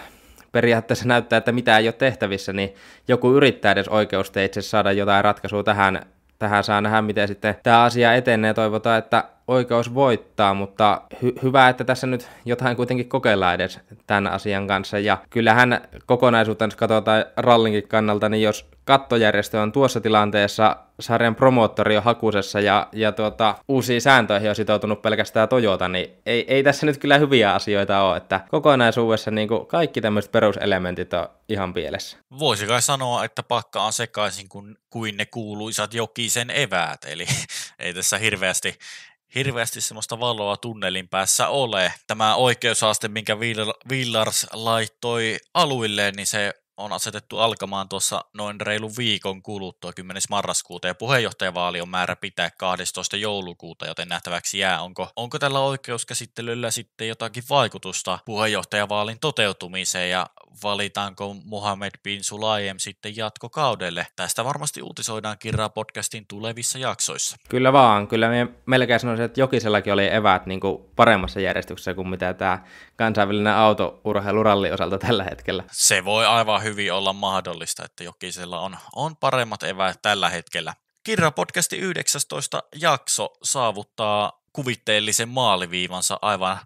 periaatteessa näyttää, että mitä ei ole tehtävissä, niin joku yrittää edes oikeusteitse saada jotain ratkaisua tähän saa nähdä, miten sitten tämä asia etenee. Toivotaan, että oikeus voittaa, mutta hyvä, että tässä nyt jotain kuitenkin kokeillaan edes tämän asian kanssa. Ja kyllähän kokonaisuutta, jos katsotaan rallinkin kannalta, niin jos kattojärjestö on tuossa tilanteessa, sarjan promoottori on hakusessa ja uusiin sääntöihin on sitoutunut pelkästään Toyota, niin ei tässä nyt kyllä hyviä asioita ole, että kokonaisuudessa niin kuin kaikki tämmöiset peruselementit on ihan pielessä. Voisi kai sanoa, että pakka on sekaisin kuin ne kuuluisat Jokisen eväät, eli ei tässä hirveästi semmoista valoa tunnelin päässä ole. Tämä oikeushaaste, minkä Villars laittoi aluilleen, niin se on asetettu alkamaan tuossa noin reilun viikon kuluttua 10. marraskuuta ja puheenjohtajavaali on määrä pitää 12. joulukuuta, joten nähtäväksi jää, onko tällä oikeuskäsittelyllä sitten jotakin vaikutusta puheenjohtajavaalin toteutumiseen ja valitaanko Mohammed bin Sulayem sitten jatkokaudelle. Tästä varmasti uutisoidaan Kirraa podcastin tulevissa jaksoissa. Kyllä vaan, kyllä minä melkein sanoisin, että Jokisellakin oli eväät niin kuin paremmassa järjestyksessä kuin mitä tämä kansainvälinen autourheiluralli osalta tällä hetkellä. Se voi aivan hyvin olla mahdollista, että Jokisella on paremmat eväät tällä hetkellä. Kirra podcastin 19. jakso saavuttaa kuvitteellisen maaliviivansa aivan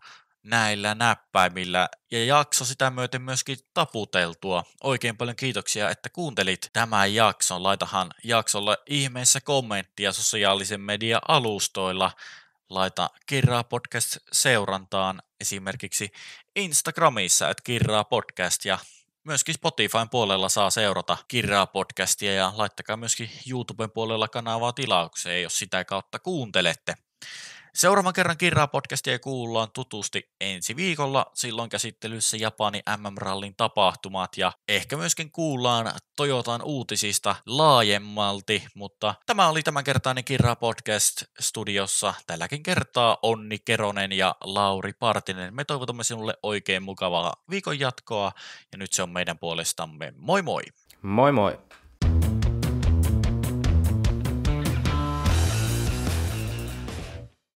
näillä näppäimillä ja jakso sitä myöten myöskin taputeltua. Oikein paljon kiitoksia, että kuuntelit tämän jakson. Laitahan jaksolle ihmeessä kommenttia sosiaalisen median alustoilla. Laita Kirraa Podcast seurantaan esimerkiksi Instagramissa, että Kirraa Podcast, ja myöskin Spotifyn puolella saa seurata Kirraa Podcastia, ja laittakaa myöskin YouTuben puolella kanavaa tilaukseen, jos sitä kautta kuuntelette. Seuraavan kerran Kirraa Podcastia kuullaan tutusti ensi viikolla, silloin käsittelyssä Japani MM-rallin tapahtumat ja ehkä myöskin kuullaan Toyotan uutisista laajemmalti, mutta tämä oli tämänkertainen Kirraa Podcast studiossa. Tälläkin kertaa Onni Keronen ja Lauri Partinen. Me toivotamme sinulle oikein mukavaa viikon jatkoa ja nyt se on meidän puolestamme. Moi moi! Moi moi!